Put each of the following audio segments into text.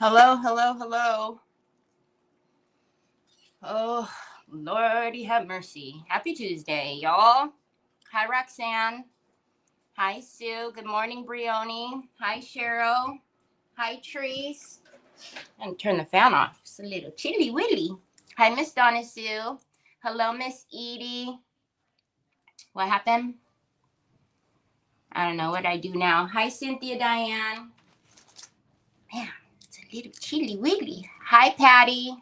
Hello, hello, hello. Oh, Lordy have mercy. Happy Tuesday, y'all. Hi, Roxanne. Hi, Sue. Good morning, Brioni. Hi, Cheryl. Hi, Treese. And turn the fan off. It's a little chilly willy. Hi, Miss Donna Sue. Hello, Miss Edie. What happened? I don't know what I do now. Hi, Cynthia Diane. Man, it's a little chilly willy. Hi, Patty.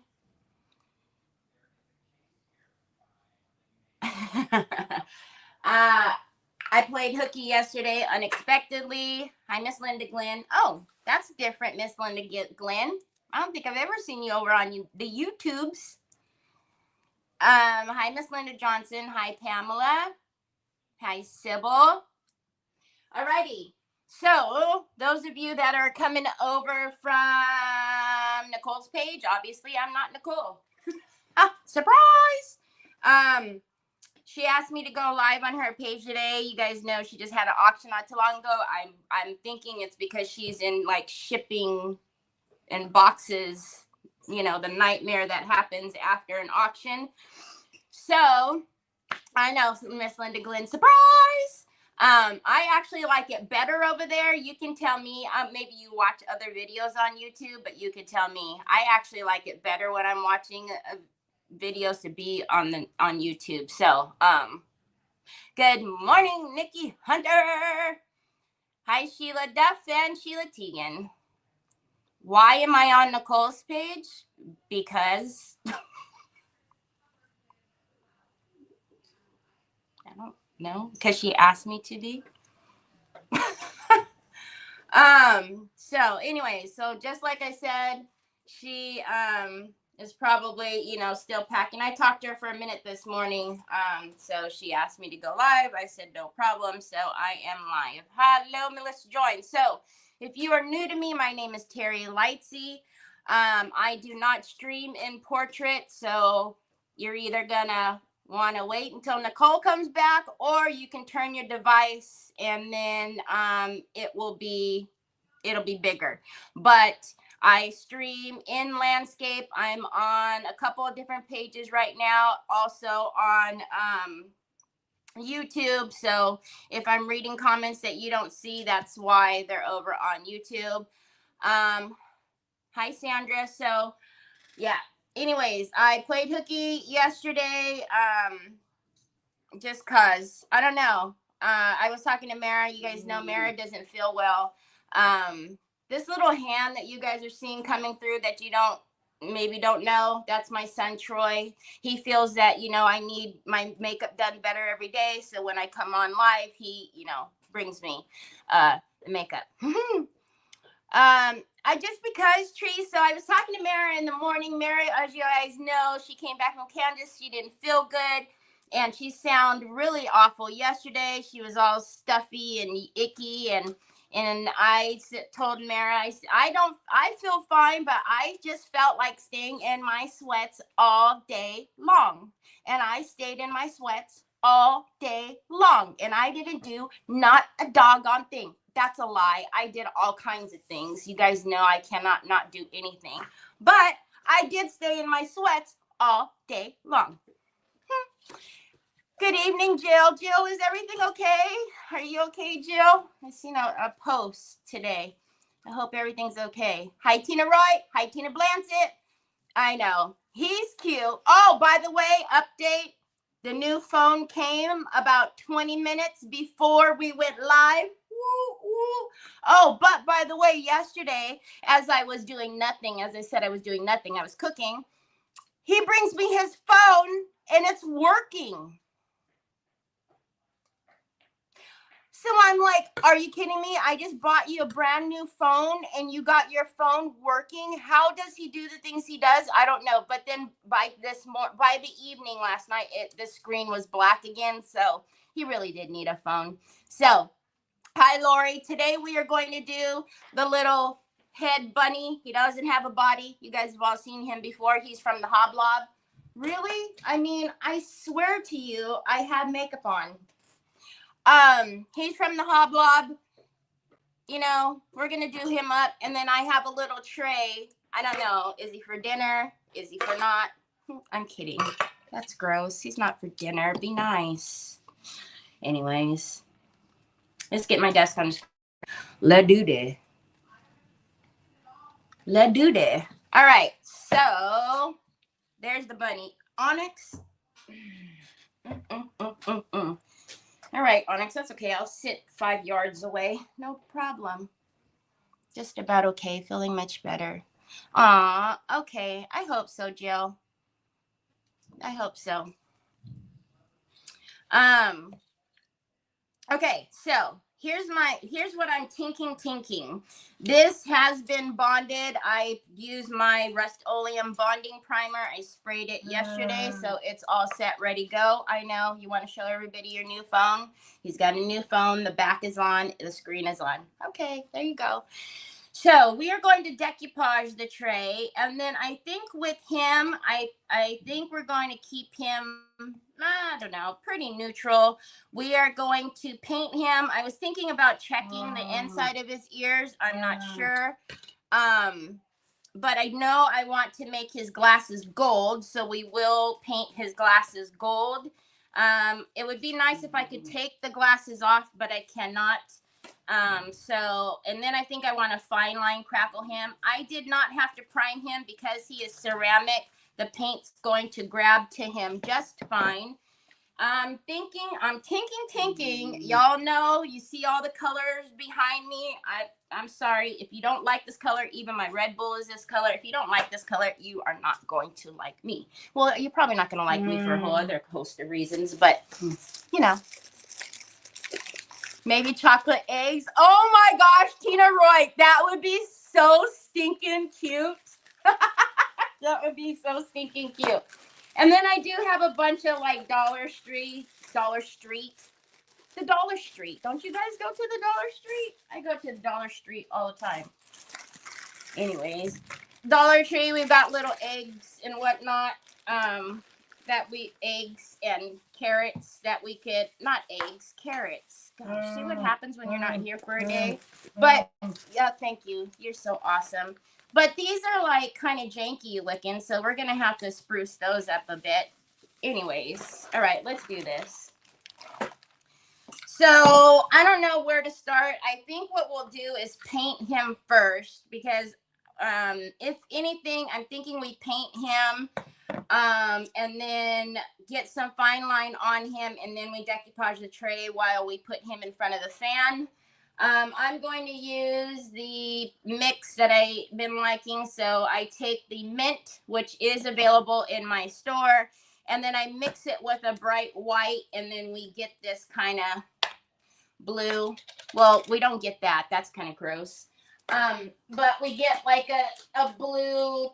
I played hooky yesterday unexpectedly. Hi, Miss Linda Glenn. Oh, that's different, Miss Linda Glenn. I don't think I've ever seen you over on the YouTubes. Hi, Miss Linda Johnson. Hi, Pamela. Hi, Sybil. Alrighty. So, those of you that are coming over from Nicole's page, obviously I'm not Nicole. Surprise! She asked me to go live on her page today. You guys know she just had an auction not too long ago. I'm thinking it's because she's in like shipping and boxes, you know, the nightmare that happens after an auction. So I know, Miss Linda Glenn, surprise. I actually like it better over there. You can tell me, maybe you watch other videos on YouTube, but you could tell me. I actually like it better when I'm watching videos to be on YouTube. So, good morning, Nikki Hunter. Hi, Sheila Duff and Sheila Teagan. Why am I on Nicole's page? Because I don't know. Because she asked me to be. So anyway, so just like I said, she is probably, you know, still packing. I talked to her for a minute this morning. So she asked me to go live. I said no problem. So I am live. Hello, Melissa Join. So if you are new to me, my name is Terry Lightsey. I do not stream in portrait, so you're either gonna want to wait until Nicole comes back, or you can turn your device and then it'll be bigger. But I stream in landscape. I'm on a couple of different pages right now, also on YouTube. So if I'm reading comments that you don't see, that's why they're over on YouTube. Hi, Sandra. So yeah, anyways, I played hooky yesterday. Just cause I don't know. I was talking to Mara. You guys know Mara doesn't feel well. This little hand that you guys are seeing coming through that you don't know, that's my son Troy. He feels that, you know, I need my makeup done better every day. So when I come on live, he, you know, brings me the makeup. I just because Tree, so I was talking to Mara in the morning. Mara, as you guys know, she came back from Kansas. She didn't feel good. And she sounded really awful yesterday. She was all stuffy and icky. And I told Mara, I feel fine, but I just felt like staying in my sweats all day long. And I stayed in my sweats all day long. And I didn't do not a doggone thing. That's a lie. I did all kinds of things. You guys know I cannot not do anything. But I did stay in my sweats all day long. Good evening, Jill. Jill, is everything okay? Are you okay, Jill? I seen a post today. I hope everything's okay. Hi, Tina Roy. Hi, Tina Blancett. I know. He's cute. Oh, by the way, update. The new phone came about 20 minutes before we went live. Woo, woo. Oh, but by the way, yesterday, as I was doing nothing, as I said, I was doing nothing. I was cooking. He brings me his phone and it's working. So I'm like, are you kidding me? I just bought you a brand new phone and you got your phone working. How does he do the things he does? I don't know. But then by the evening last night, the screen was black again. So he really did need a phone. So hi, Lori. Today we are going to do the little head bunny. He doesn't have a body. You guys have all seen him before. He's from the Hoblob. Really? I mean, I swear to you, I have makeup on. He's from the Hoblob. you know, we're going to do him up. And then I have a little tray. I don't know. Is he for dinner? Is he for not? I'm kidding. That's gross. He's not for dinner. Be nice. Anyways, let's get my desk on. La dude. La dude. All right. So there's the bunny. Onyx. All right, Onyx. That's okay. I'll sit 5 yards away. No problem. Just about okay. Feeling much better. Aw, okay. I hope so, Jill. I hope so. Okay, so here's what I'm tinking. This has been bonded. I used my Rust-Oleum bonding primer. I sprayed it yesterday, so it's all set, ready to go. I know you want to show everybody your new phone. He's got a new phone. The back is on. The screen is on. Okay, there you go. So we are going to decoupage the tray, and then I think with him, I think we're going to keep him, I don't know, pretty neutral. We are going to paint him. I was thinking about checking the inside of his ears. I'm not sure. But I know I want to make his glasses gold, so we will paint his glasses gold. It would be nice if I could take the glasses off, but I cannot. And then I think I want to fine line crackle him. I did not have to prime him because he is ceramic. The paint's going to grab to him just fine. I'm tinking. Y'all know, you see all the colors behind me. I'm sorry. If you don't like this color, even my Red Bull is this color. If you don't like this color, you are not going to like me. Well, you're probably not going to like me for a whole other host of reasons, but you know. Maybe chocolate eggs. Oh my gosh, Tina Roy, that would be so stinking cute. That would be so stinking cute. And then I do have a bunch of like Dollar Street. The Dollar Street. Don't you guys go to the Dollar Street? I go to the Dollar Street all the time. Anyways, Dollar Tree, we've got little eggs and whatnot. Eggs and carrots that we could, not eggs, carrots. Gosh, see what happens when you're not here for a day? But, yeah, thank you. You're so awesome. But these are like kind of janky looking, so we're going to have to spruce those up a bit. Anyways, all right, let's do this. So I don't know where to start. I think what we'll do is paint him first because if anything, I'm thinking we paint him and then get some fine line on him, and then we decoupage the tray while we put him in front of the fan. I'm going to use the mix that I've been liking. So I take the mint, which is available in my store, and then I mix it with a bright white, and then we get this kind of blue. Well, we don't get that. That's kind of gross. But we get like a blue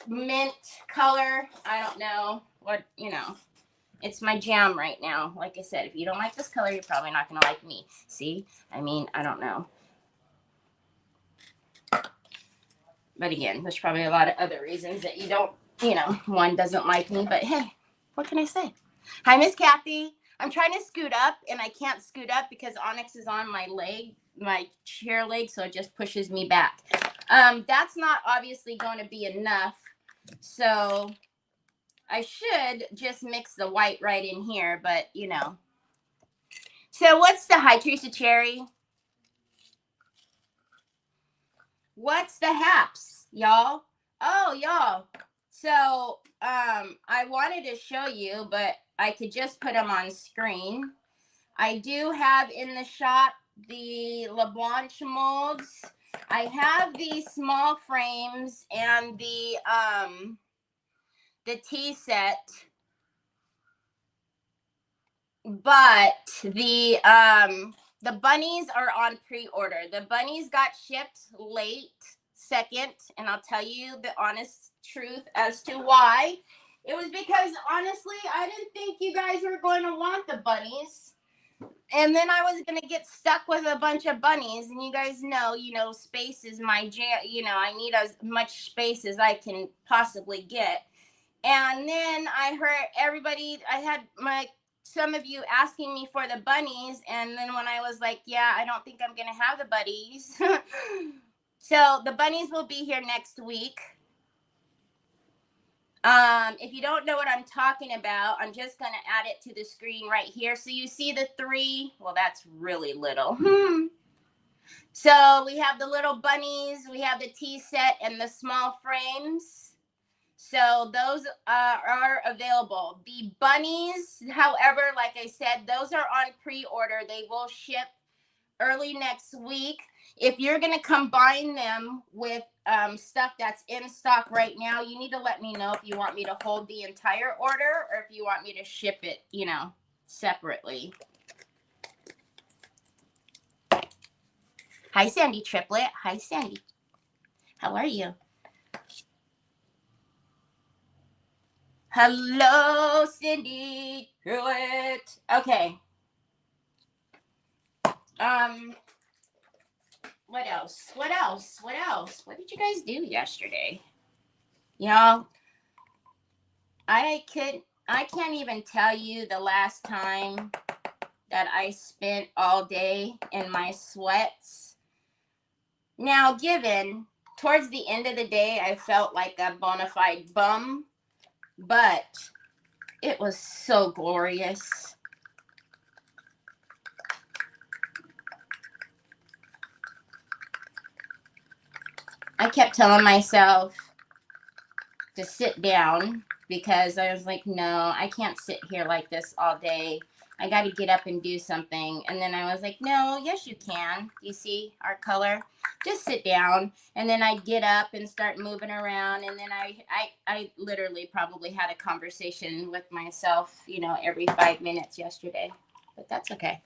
mint color. I don't know what, you know. It's my jam right now. Like I said, if you don't like this color, you're probably not going to like me. See? I mean, I don't know. But again, there's probably a lot of other reasons that you don't, you know, one doesn't like me. But hey, what can I say? Hi, Miss Kathy. I'm trying to scoot up, and I can't scoot up because Onyx is on my leg, my chair leg, so it just pushes me back. That's not obviously going to be enough. So I should just mix the white right in here, but you know. So what's the hi Teresa Cherry? What's the haps, y'all? Oh, y'all. So I wanted to show you, but I could just put them on screen. I do have in the shop the LaBlanche molds. I have these small frames and the tea set, but the bunnies are on pre-order. The bunnies got shipped late second, and I'll tell you the honest truth as to why. It was because honestly, I didn't think you guys were going to want the bunnies. And then I was going to get stuck with a bunch of bunnies, and you guys know, space is my jam. I need as much space as I can possibly get. And then I heard everybody, I had my some of you asking me for the bunnies, and then when I was like, yeah, I don't think I'm gonna have the buddies. So the bunnies will be here next week. If you don't know what I'm talking about, I'm just gonna add it to the screen right here. So you see the 3. Well, that's really little. So we have the little bunnies, we have the tea set, and the small frames. So those are available. The bunnies, however, like I said, those are on pre-order. They will ship early next week. If you're going to combine them with stuff that's in stock right now, you need to let me know if you want me to hold the entire order or if you want me to ship it, you know, separately. Hi, Sandy Triplet. Hi, Sandy. How are you? Hello, Cindy Triplet. Okay. What else? What else? What else? What did you guys do yesterday? You know, I can't even tell you the last time that I spent all day in my sweats. Now, given towards the end of the day, I felt like a bona fide bum, but it was so glorious. I kept telling myself to sit down because I was like, no, I can't sit here like this all day. I got to get up and do something. And then I was like, no, yes, you can. You see our color? Just sit down. And then I'd get up and start moving around. And then I literally probably had a conversation with myself, you know, every 5 minutes yesterday. But that's okay.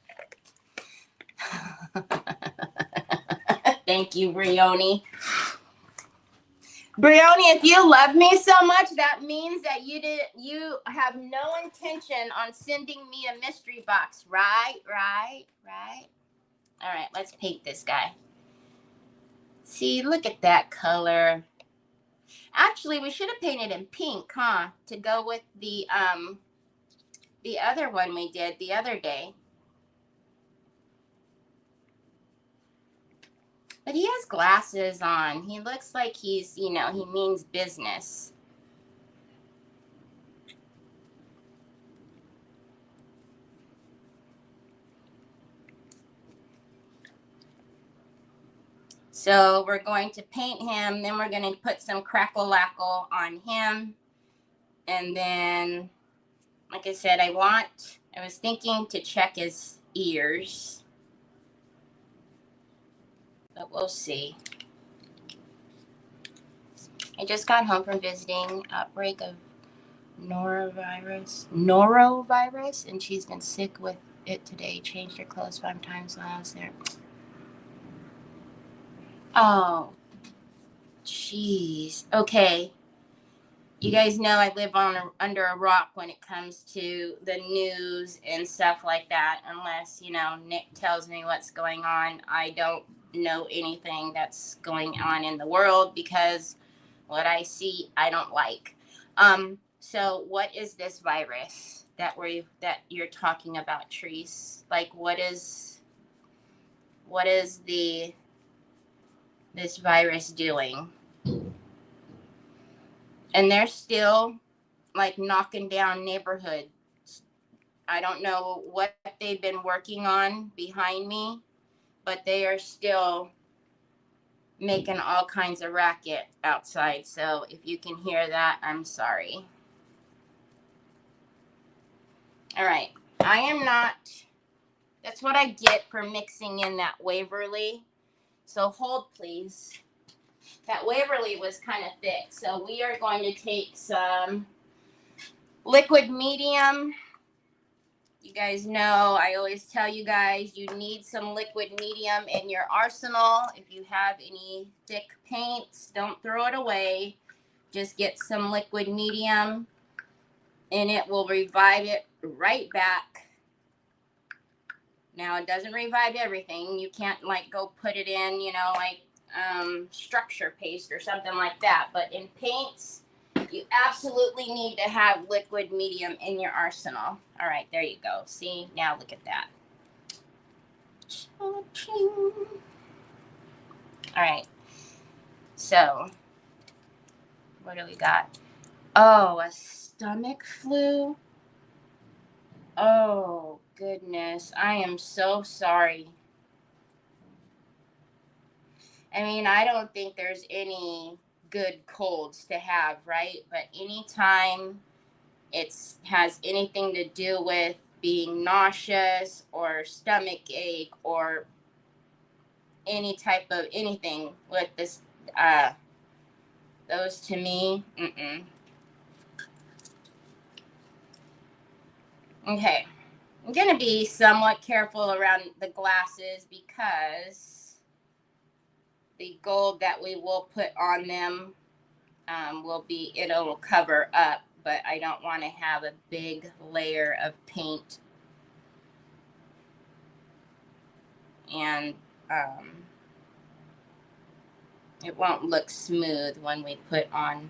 Thank you, Brioni. Brioni, if you love me so much, that means that you have no intention on sending me a mystery box, right? All right, let's paint this guy. See, look at that color. Actually, we should have painted in pink, huh? To go with the other one we did the other day. But he has glasses on. He looks like he's, you know, he means business. So we're going to paint him, then we're going to put some crackle-lackle on him. And then, like I said, I was thinking to check his ears. But we'll see. I just got home from visiting outbreak of norovirus, and she's been sick with it today. Changed her clothes 5 times while I was there. Oh, jeez. Okay. You guys know I live under a rock when it comes to the news and stuff like that. Unless, you know, Nick tells me what's going on, I don't know anything that's going on in the world because what I see, I don't like. So what is this virus that you're talking about, Treese? Like, what is this virus doing? And they're still like knocking down neighborhoods. I don't know what they've been working on behind me, but they are still making all kinds of racket outside. So if you can hear that, I'm sorry. All right. I am not, that's what I get for mixing in that Waverly. So hold, please. That Waverly was kind of thick. So we are going to take some liquid medium. You guys know, I always tell you guys, you need some liquid medium in your arsenal. If you have any thick paints, don't throw it away. Just get some liquid medium and it will revive it right back. Now, it doesn't revive everything. You can't like go put it in, you know, like structure paste or something like that. But in paints, You absolutely need to have liquid medium in your arsenal. All right, there you go. See, now look at that. All right. So, what do we got? Oh, a stomach flu. Oh, goodness. I am so sorry. I mean, I don't think there's any good colds to have, right? But anytime it has anything to do with being nauseous or stomach ache or any type of anything with this, those to me, Okay. I'm going to be somewhat careful around the glasses because the gold that we will put on them it'll cover up, but I don't want to have a big layer of paint. And it won't look smooth when we put on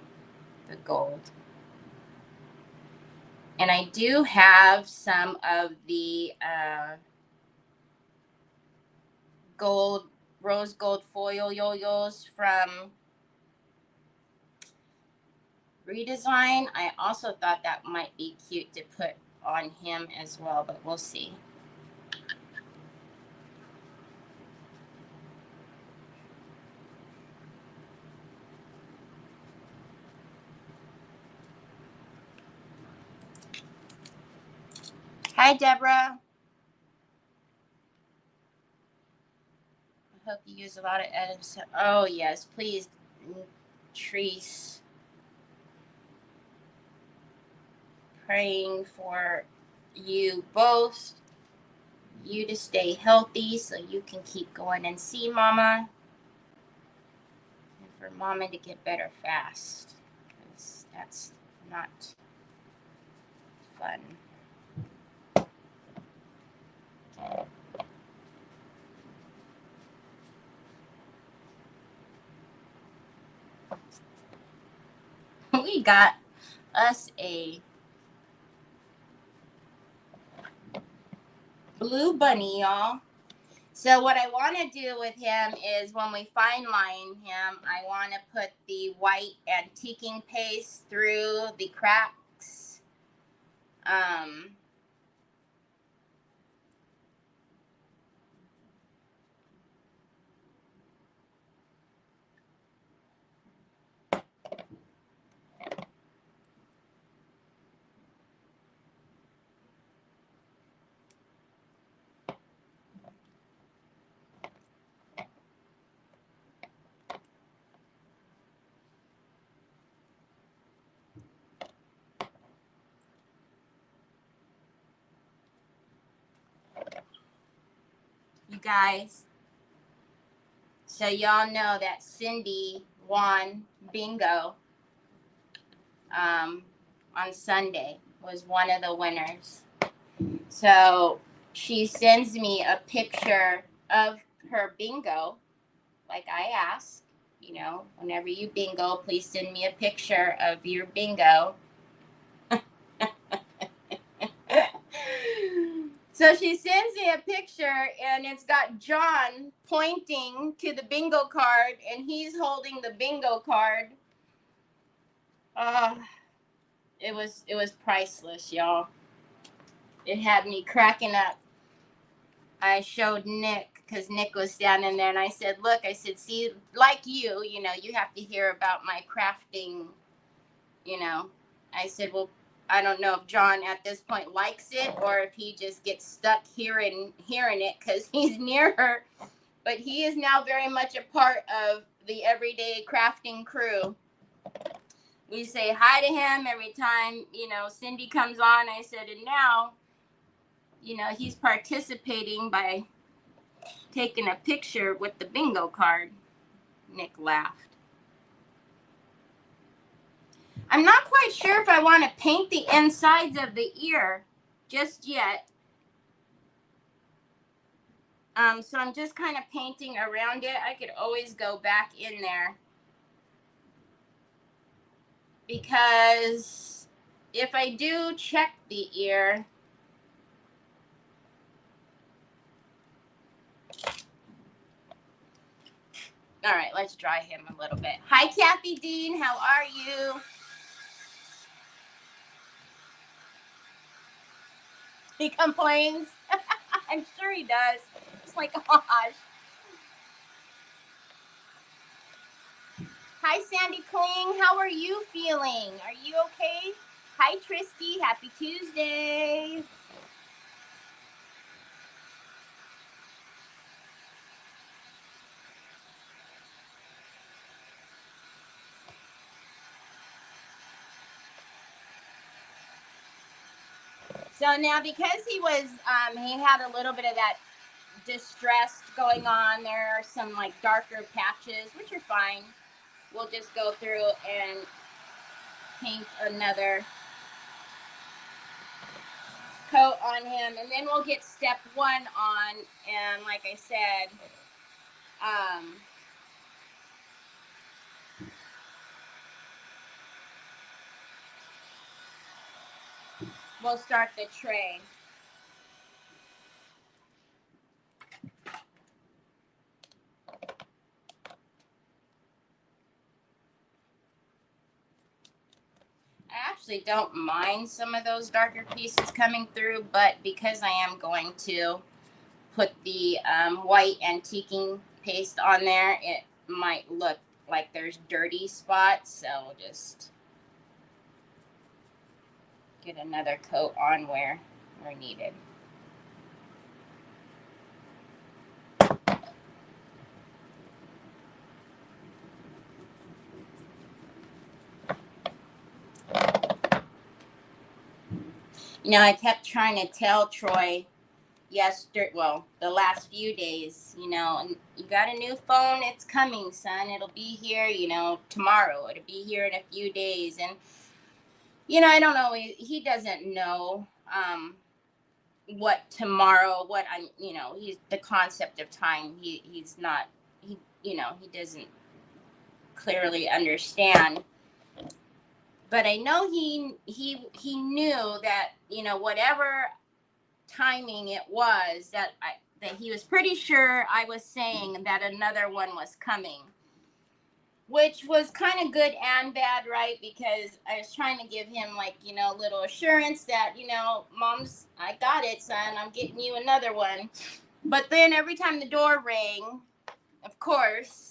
the gold. And I do have some of the rose gold foil yo-yos from Redesign. I also thought that might be cute to put on him as well, but we'll see. Hi, Deborah. I hope you use a lot of edits. Oh, yes, please, Treese. Praying for you both, you to stay healthy so you can keep going and see Mama, and for Mama to get better fast, because that's not fun. We got us a blue bunny, y'all. So what I want to do with him is when we fine line him, I want to put the white antiquing paste through the cracks. You guys, so y'all know that Cindy won bingo on Sunday, was one of the winners. So she sends me a picture of her bingo, like I asked, whenever you bingo, please send me a picture of your bingo. So she sends me a picture, and it's got John pointing to the bingo card, and he's holding the bingo card. It was priceless, y'all. It had me cracking up. I showed Nick, because Nick was standing there, and I said, look, see, like you have to hear about my crafting, I said, well, I don't know if John at this point likes it or if he just gets stuck hearing it because he's near her. But he is now very much a part of the everyday crafting crew. We say hi to him every time, Cindy comes on. I said, and now, he's participating by taking a picture with the bingo card. Nick laughed. I'm not quite sure if I want to paint the insides of the ear just yet. So I'm just kind of painting around it. I could always go back in there. because if I do check the ear, all right, let's dry him a little bit. Hi, Kathy Dean. How are you? He complains. I'm sure he does. It's like, gosh. Hi, Sandy Kling. How are you feeling? Are you okay? Hi, Tristy. Happy Tuesday. So now, because he had a little bit of that distressed going on, there are some like darker patches, which are fine. We'll just go through and paint another coat on him, and then we'll get step 1 on. And like I said, we'll start the tray. I actually don't mind some of those darker pieces coming through, but because I am going to put the white antiquing paste on there, it might look like there's dirty spots, so we'll just get another coat on where needed. You know, I kept trying to tell Troy the last few days, you know, and you got a new phone, it's coming, son. It'll be here, you know, tomorrow. It'll be here in a few days. And, you know, I don't know, he doesn't know what tomorrow, he's the concept of time. He's not, he doesn't clearly understand. But I know he knew that, you know, whatever timing it was, that he was pretty sure I was saying that another one was coming, which was kind of good and bad, right? Because I was trying to give him, like, you know, a little assurance that, you know, Mom's, I got it, son, I'm getting you another one. But then every time the door rang, of course,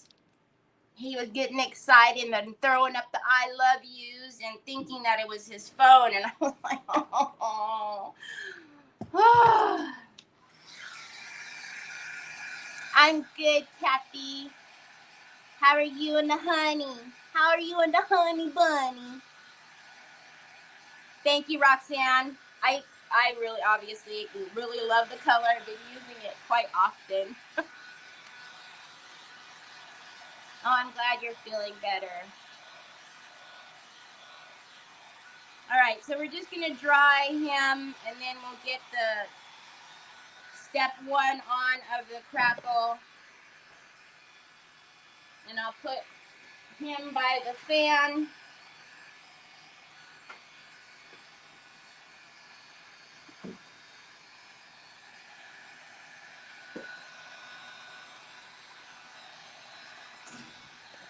he was getting excited and throwing up the I love yous and thinking that it was his phone. And I was like, oh. I'm good, Kathy. How are you and the honey? How are you and the honey bunny? Thank you, Roxanne. I really, obviously, really love the color. I've been using it quite often. Oh, I'm glad you're feeling better. All right, so we're just going to dry him, and then we'll get the step 1 on of the crackle. And I'll put him by the fan.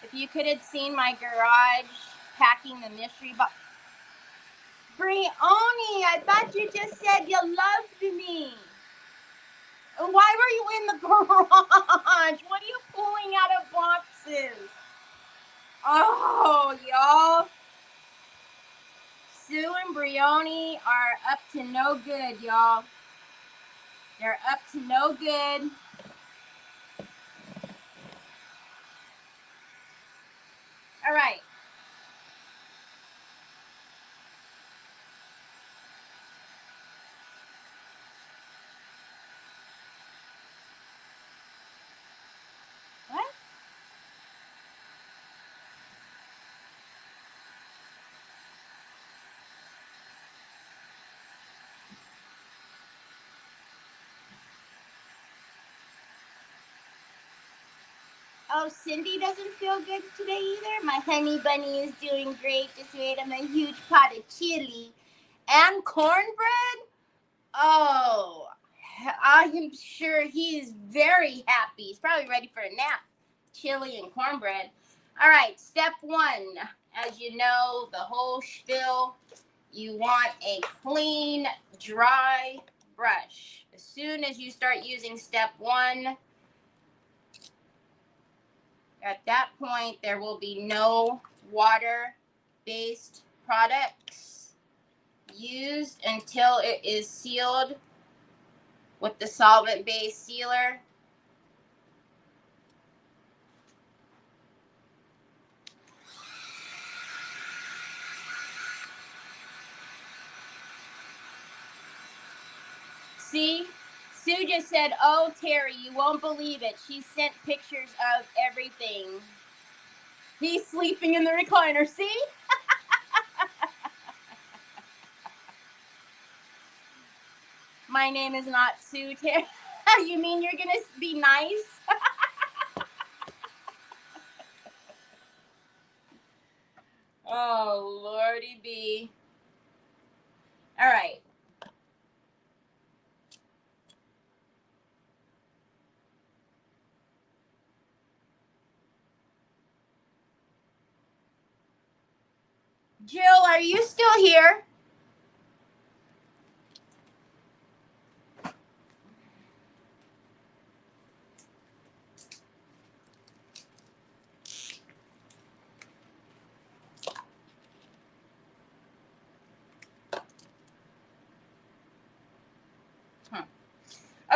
If you could have seen my garage packing the mystery box. Brioni, I thought you just said you loved me. Why were you in the garage? What are you pulling out of boxes? Oh, y'all. Sue and Brioni are up to no good, y'all. They're up to no good. All right. What? Oh, Cindy doesn't feel good today either. My honey bunny is doing great. Just made him a huge pot of chili and cornbread. Oh, I am sure he's very happy. He's probably ready for a nap. Chili and cornbread. All right, step one. As you know, the whole spiel, you want a clean, dry brush. As soon as you start using step one, at that point, there will be no water-based products used until it is sealed with the solvent-based sealer. See? Sue just said, oh, Terry, you won't believe it. She sent pictures of everything. He's sleeping in the recliner, see? My name is not Sue, Terry. You mean you're going to be nice? Oh, Lordy B. All right. Jill, are you still here?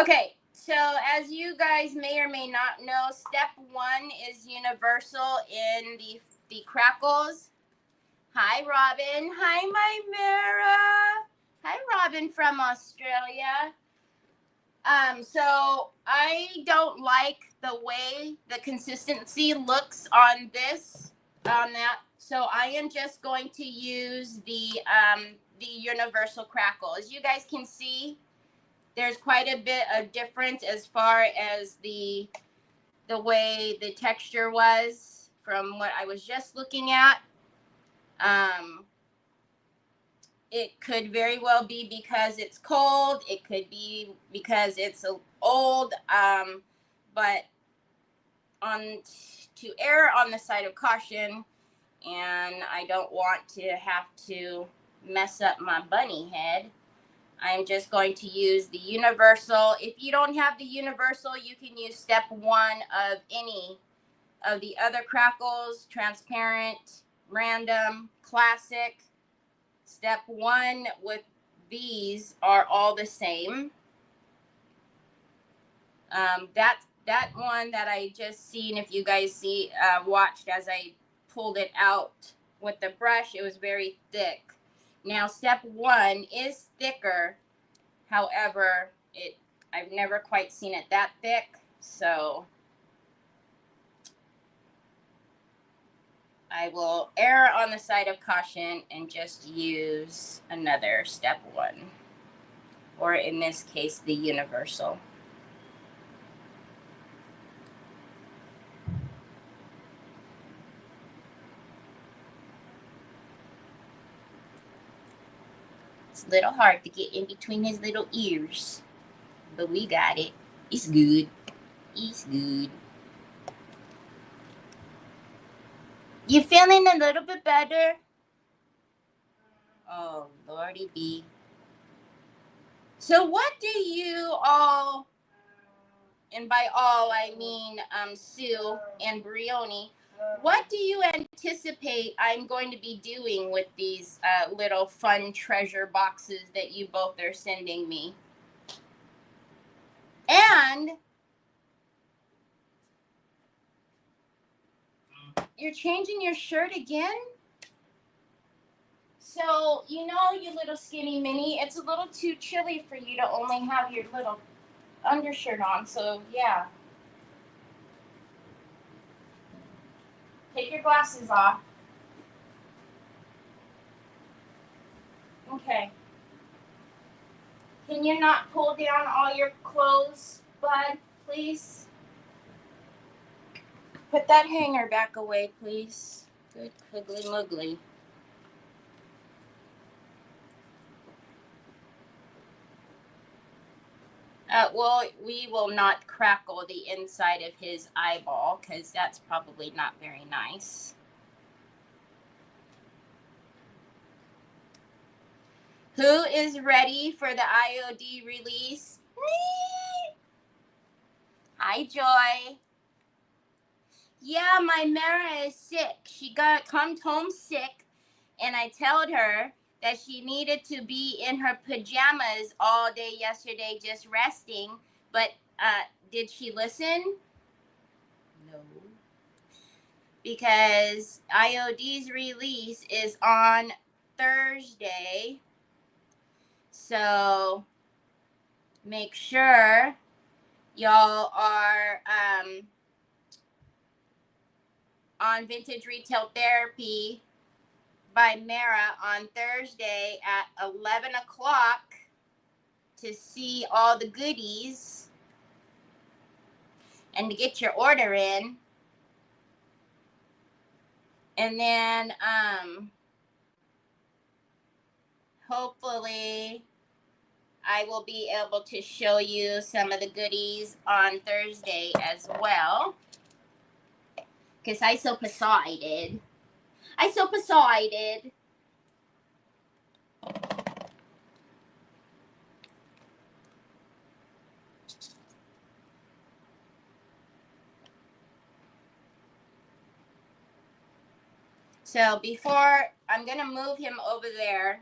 Okay, so as you guys may or may not know, step one is universal in the crackles. Hi, Robin. Hi, my Mara. Hi, Robin from Australia. So I don't like the way the consistency looks on this, on that. So I am just going to use the universal crackle. As you guys can see, there's quite a bit of difference as far as the way the texture was from what I was just looking at. It could very well be because it's cold. It could be because it's old. But to err on the side of caution, and I don't want to have to mess up my bunny head, I'm just going to use the universal. If you don't have the universal, you can use step one of any of the other crackles: transparent, random, classic. Step one with these are all the same. That one that I just seen, if you guys watched as I pulled it out with the brush, it was very thick. Now step one is thicker. However, I've never quite seen it that thick, so I will err on the side of caution and just use another step one, or in this case, the universal. It's a little hard to get in between his little ears, but we got it. It's good. It's good. You feeling a little bit better? Oh, Lordy B. So what do you all, and by all I mean Sue and Brioni, what do you anticipate I'm going to be doing with these little fun treasure boxes that you both are sending me? And you're changing your shirt again? So, you know, you little skinny mini, it's a little too chilly for you to only have your little undershirt on. So, yeah. Take your glasses off. Okay. Can you not pull down all your clothes, bud, please? Put that hanger back away, please. Good quiggly muggly. Well, we will not crackle the inside of his eyeball because that's probably not very nice. Who is ready for the IOD release? Me. Hi, Joy. Yeah, my Mara is sick. She come home sick, and I told her that she needed to be in her pajamas all day yesterday just resting. But did she listen? No. Because IOD's release is on Thursday. So make sure y'all are on Vintage Retail Therapy by Mara on Thursday at 11 o'clock to see all the goodies and to get your order in. And then hopefully I will be able to show you some of the goodies on Thursday as well. Because I so excited. So before, I'm going to move him over there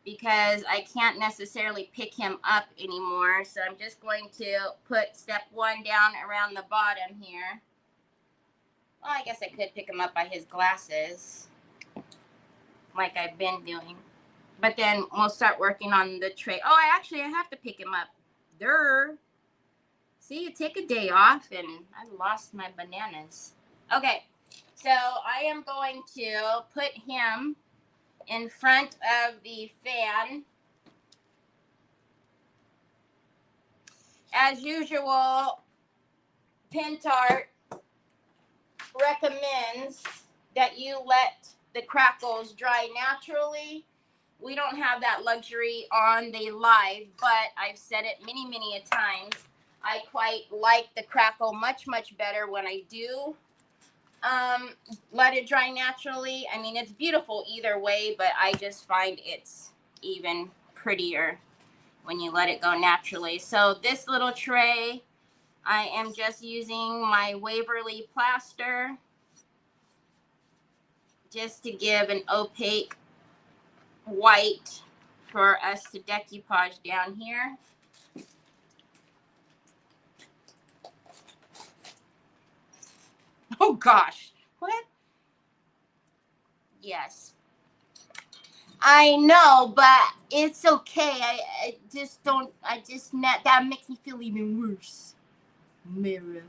because I can't necessarily pick him up anymore. So I'm just going to put step 1 down around the bottom here. Well, I guess I could pick him up by his glasses like I've been doing. But then we'll start working on the tray. Oh, I have to pick him up. Durr. See, you take a day off and I lost my bananas. Okay, so I am going to put him in front of the fan. As usual, Pentart recommends that you let the crackles dry naturally. We don't have that luxury on the live, but I've said it many, many a times. I quite like the crackle much, much better when I do let it dry naturally. I mean, it's beautiful either way, but I just find it's even prettier when you let it go naturally. So this little tray, I am just using my Waverly plaster just to give an opaque white for us to decoupage down here. Oh gosh, what? Yes. I know, but it's okay. I just don't, that makes me feel even worse. Mirror.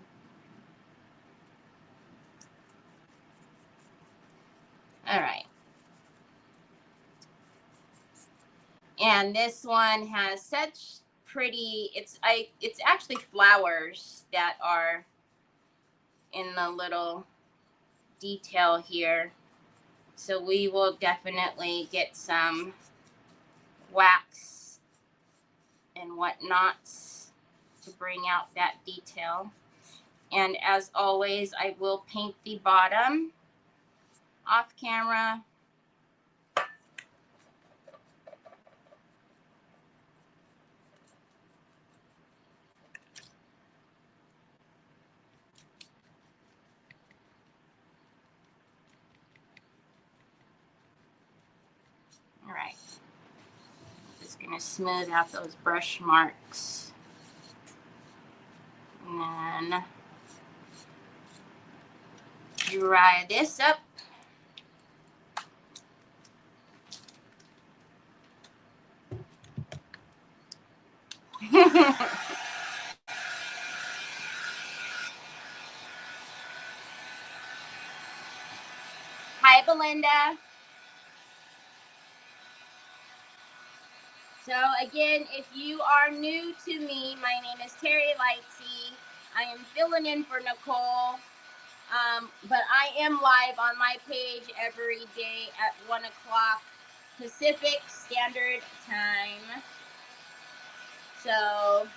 All right. And this one has such pretty, it's actually flowers that are in the little detail here. So we will definitely get some wax and whatnots to bring out that detail. And as always, I will paint the bottom off camera. All right. Just gonna smooth out those brush marks. And then dry this up. Hi, Belinda. So again, if you are new to me, my name is Terry Lightsey. I am filling in for Nicole. But I am live on my page every day at 1 o'clock Pacific Standard Time. So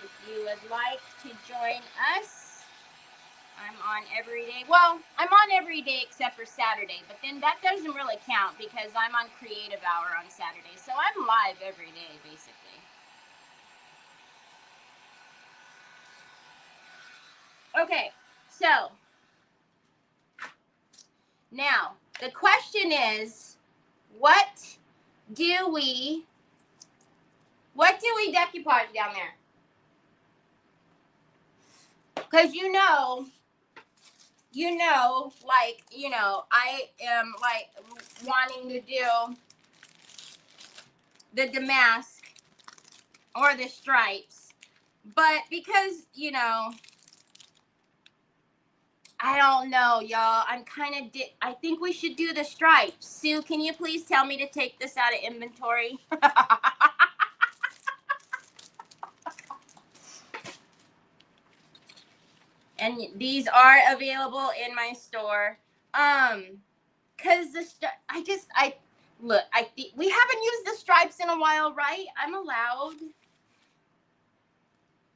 if you would like to join us, I'm on every day. Well, I'm on every day except for Saturday, but then that doesn't really count because I'm on Creative Hour on Saturday. So I'm live every day, basically. Okay, so now the question is, what do we decoupage down there? Because I am like wanting to do the damask or the stripes, but because I don't know, y'all. I'm kind of I think we should do the stripes. Sue, can you please tell me to take this out of inventory? And these are available in my store. Cause we haven't used the stripes in a while, right? I'm allowed.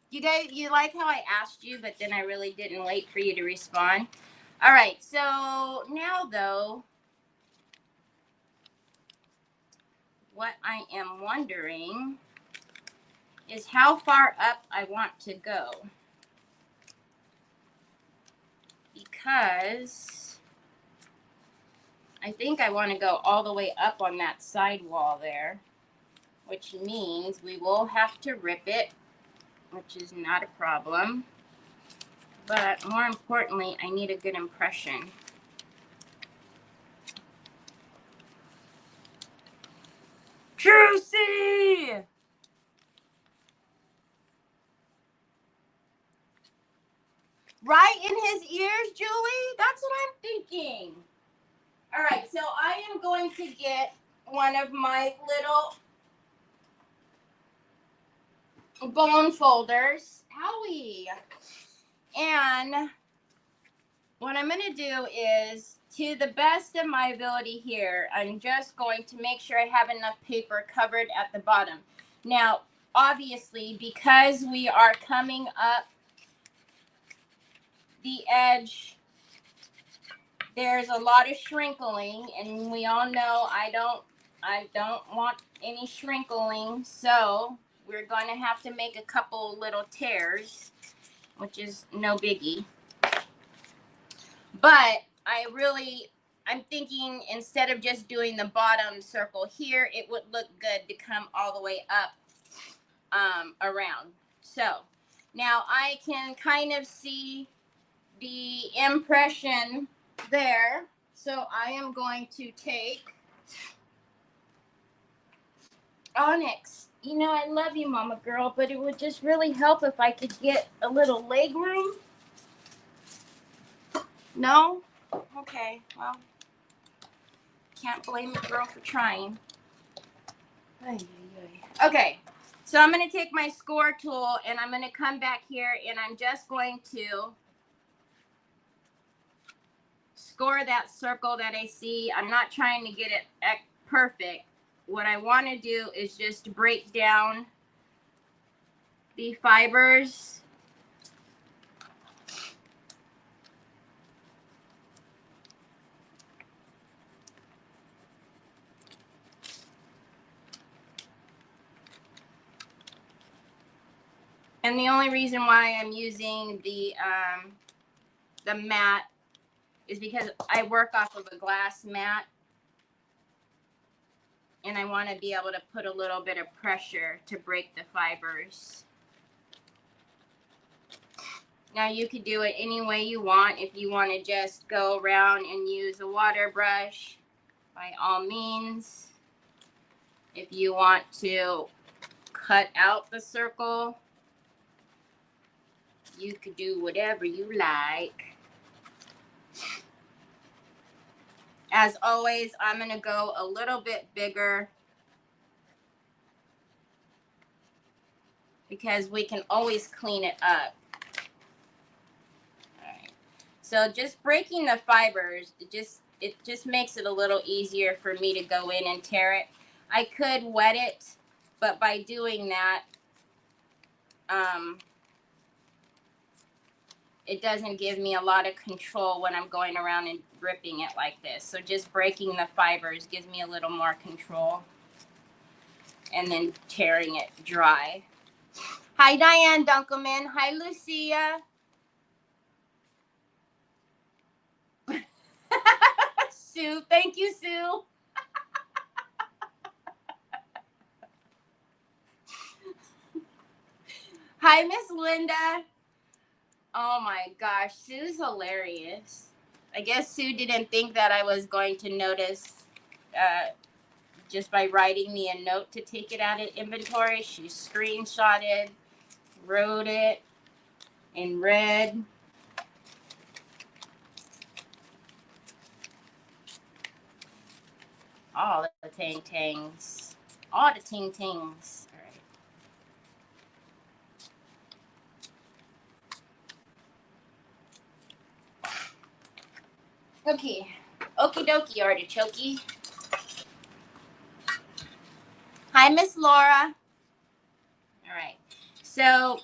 You guys, you like how I asked you, but then I really didn't wait for you to respond. All right, so now though, what I am wondering is how far up I want to go. Because I think I want to go all the way up on that side wall there, which means we will have to rip it, which is not a problem. But more importantly, I need a good impression. Juicy! Right in his ears, Julie? That's what I'm thinking. All right, so I am going to get one of my little bone folders. Owie. And what I'm going to do is, to the best of my ability here, I'm just going to make sure I have enough paper covered at the bottom. Now, obviously, because we are coming up the edge, there's a lot of shrinkling, and we all know I don't want any shrinkling, so we're going to have to make a couple little tears, which is no biggie. But I'm thinking instead of just doing the bottom circle here, it would look good to come all the way up around. So now I can kind of see the impression there. So I am going to take Onyx. You know, I love you, Mama Girl, but it would just really help if I could get a little leg room. No? Okay, well, can't blame the girl for trying. Okay, so I'm going to take my score tool and I'm going to come back here and I'm just going to score that circle that I see. I'm not trying to get it perfect. What I want to do is just break down the fibers. And the only reason why I'm using the mat is because I work off of a glass mat. And I want to be able to put a little bit of pressure to break the fibers. Now you could do it any way you want. If you want to just go around and use a water brush, by all means. If you want to cut out the circle, you could do whatever you like. As always, I'm going to go a little bit bigger because we can always clean it up. All right. So just breaking the fibers, it just makes it a little easier for me to go in and tear it. I could wet it, but by doing that, it doesn't give me a lot of control when I'm going around and ripping it like this. So just breaking the fibers gives me a little more control. And then tearing it dry. Hi, Diane Dunkelman. Hi, Lucia. Sue. Thank you, Sue. Hi, Miss Linda. Oh my gosh, Sue's hilarious. I guess Sue didn't think that I was going to notice just by writing me a note to take it out of inventory. She screenshotted, wrote it in red. All the ting-tings. All the ting-tings. Okay, okie dokie, artichoke. Hi, Miss Laura. All right, so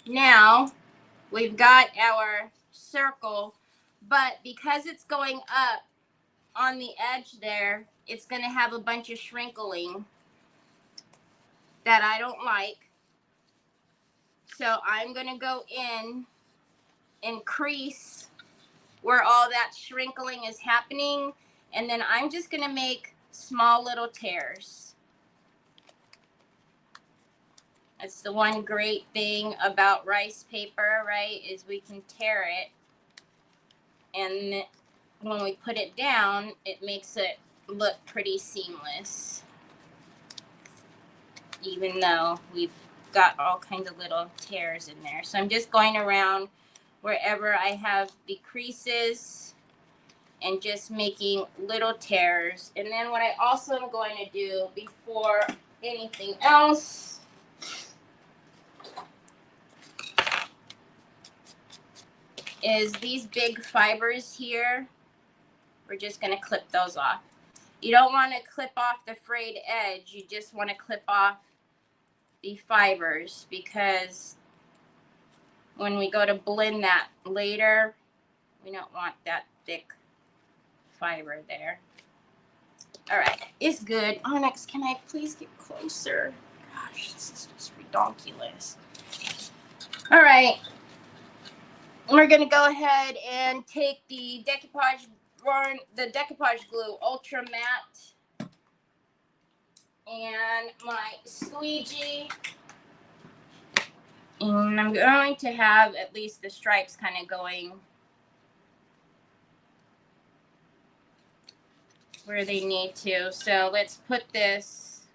now we've got our circle, but because it's going up on the edge there, it's going to have a bunch of shrinkling that I don't like. So I'm going to go in and crease where all that shrinkling is happening, and then I'm just going to make small little tears. That's the one great thing about rice paper, right, is we can tear it, and when we put it down, it makes it look pretty seamless, even though we've got all kinds of little tears in there. So I'm just going around wherever I have the creases and just making little tears. And then what I also am going to do before anything else is these big fibers here, we're just going to clip those off. You don't want to clip off the frayed edge, you just want to clip off the fibers, because when we go to blend that later, we don't want that thick fiber there. All right, it's good. Onyx, can I please get closer? Gosh, this is just ridiculous. All right, we're gonna go ahead and take the decoupage glue ultra matte and my squeegee, and I'm going to have at least the stripes kind of going where they need to. So let's put this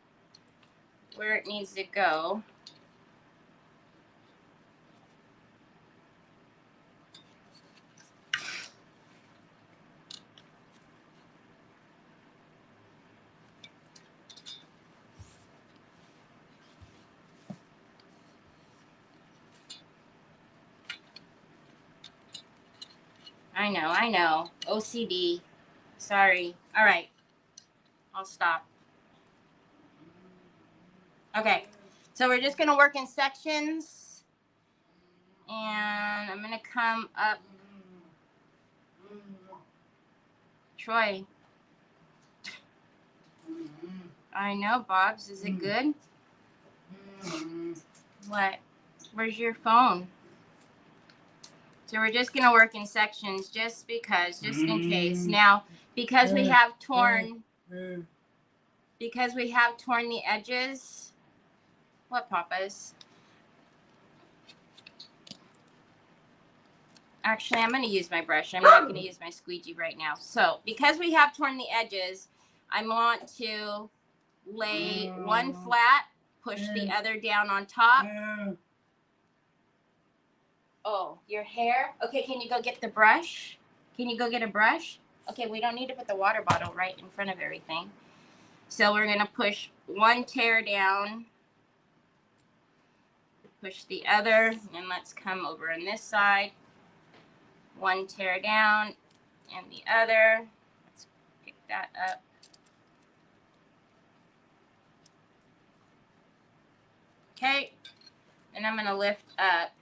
where it needs to go. I know. OCD. Sorry. All right. I'll stop. Okay. So we're just going to work in sections. And I'm going to come up. Troy. I know, Bobs. Is it good? What? Where's your phone? So we're just going to work in sections just because, just in case. Now, because we have torn the edges. What, Papas? Actually, I'm going to use my brush. I'm not going to use my squeegee right now. So because we have torn the edges, I want to lay one flat, push the other down on top. Oh, your hair? Okay, can you go get the brush? Can you go get a brush? Okay, we don't need to put the water bottle right in front of everything. So we're gonna push one tear down, push the other, and let's come over on this side. One tear down and the other. Let's pick that up. Okay, and I'm gonna lift up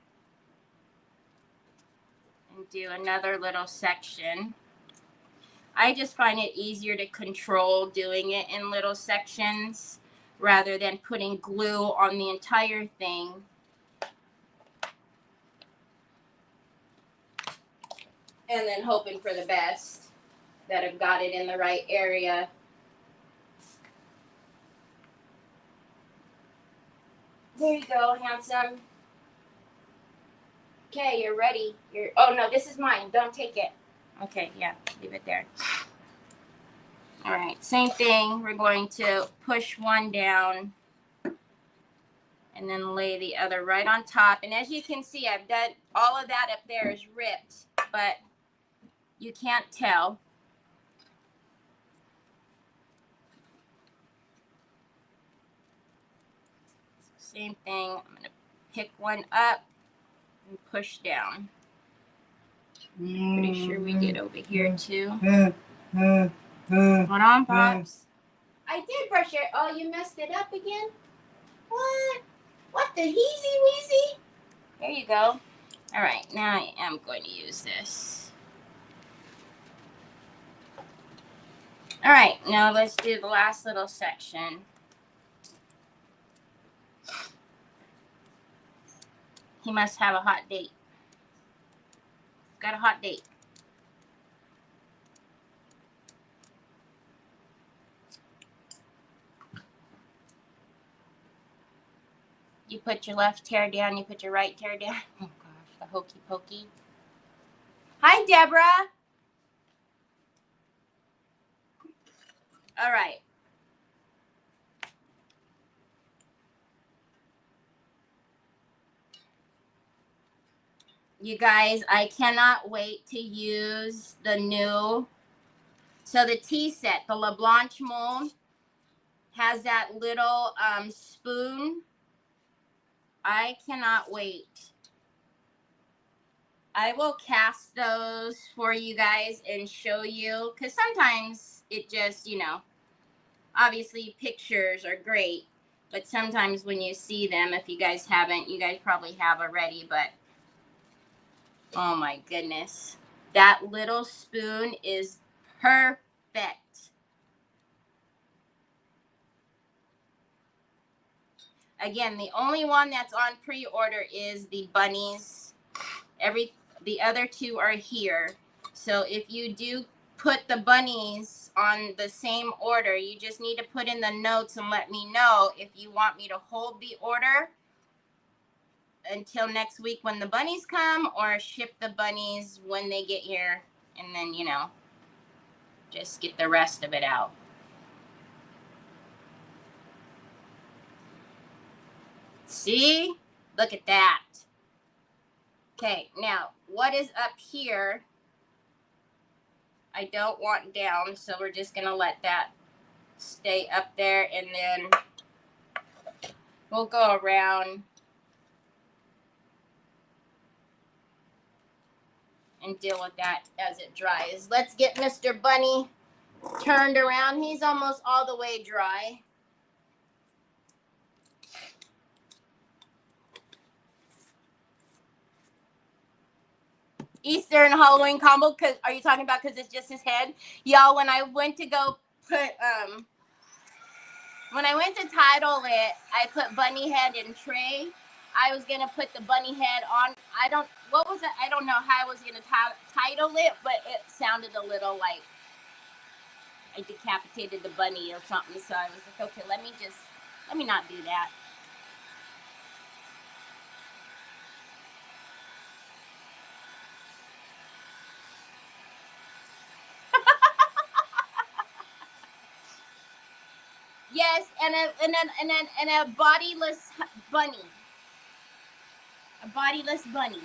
and do another little section. I just find it easier to control doing it in little sections rather than putting glue on the entire thing. And then hoping for the best that I've got it in the right area. There you go, handsome. Okay, you're ready. Oh no, this is mine. Don't take it. Okay, yeah, leave it there. All right, same thing. We're going to push one down and then lay the other right on top. And as you can see, I've done all of that up there is ripped, but you can't tell. Same thing. I'm going to pick one up and push down. Pretty sure we did over here too. Hold on, Pops. I did brush it. Oh, you messed it up again? What? What the heezy weezy? There you go. All right, now I am going to use this. All right, now let's do the last little section. He must have a hot date. Got a hot date. You put your left tear down, you put your right tear down. Oh gosh, the hokey pokey. Hi, Deborah. All right. You guys, I cannot wait to use the new, so the tea set, the LaBlanche mold has that little spoon. I cannot wait. I will cast those for you guys and show you, because sometimes it just, you know, obviously pictures are great, but sometimes when you see them, if you guys haven't, you guys probably have already, but oh my goodness. That little spoon is perfect. Again, the only one that's on pre-order is the bunnies. The other two are here. So if you do put the bunnies on the same order, you just need to put in the notes and let me know if you want me to hold the order until next week when the bunnies come, or ship the bunnies when they get here, and then, you know, just get the rest of it out. See? Look at that. Okay, now what is up here? I don't want down, so we're just gonna let that stay up there, and then we'll go around and deal with that as it dries. Let's get Mr. Bunny turned around. He's almost all the way dry. Easter and Halloween combo, cause are you talking about because it's just his head? Y'all, when I went to go put when I went to title it, I put bunny head and tray. I was gonna put the bunny head on. I don't know how I was gonna title it, but it sounded a little like I decapitated the bunny or something. So I was like, okay, let me not do that. Yes, and a bodiless bunny. A bodiless bunny.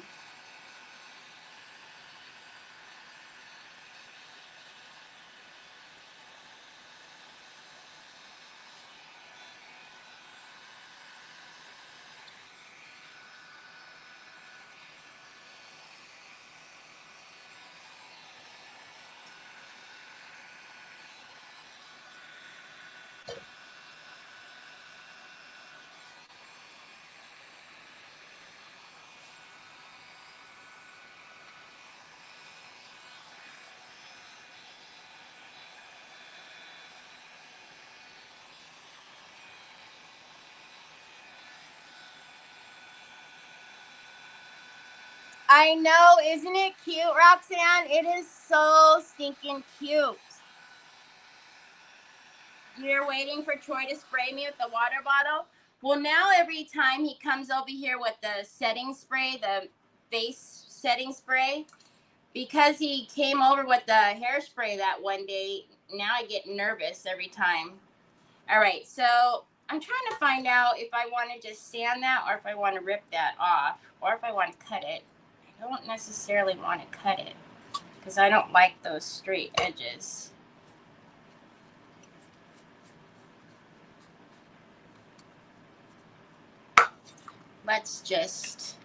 I know, isn't it cute, Roxanne? It is so stinking cute. You're waiting for Troy to spray me with the water bottle? Well, now every time he comes over here with the setting spray, the face setting spray, because he came over with the hairspray that one day, now I get nervous every time. All right, so I'm trying to find out if I want to just sand that or if I want to rip that off or if I want to cut it. I don't necessarily want to cut it because I don't like those straight edges. Let's just...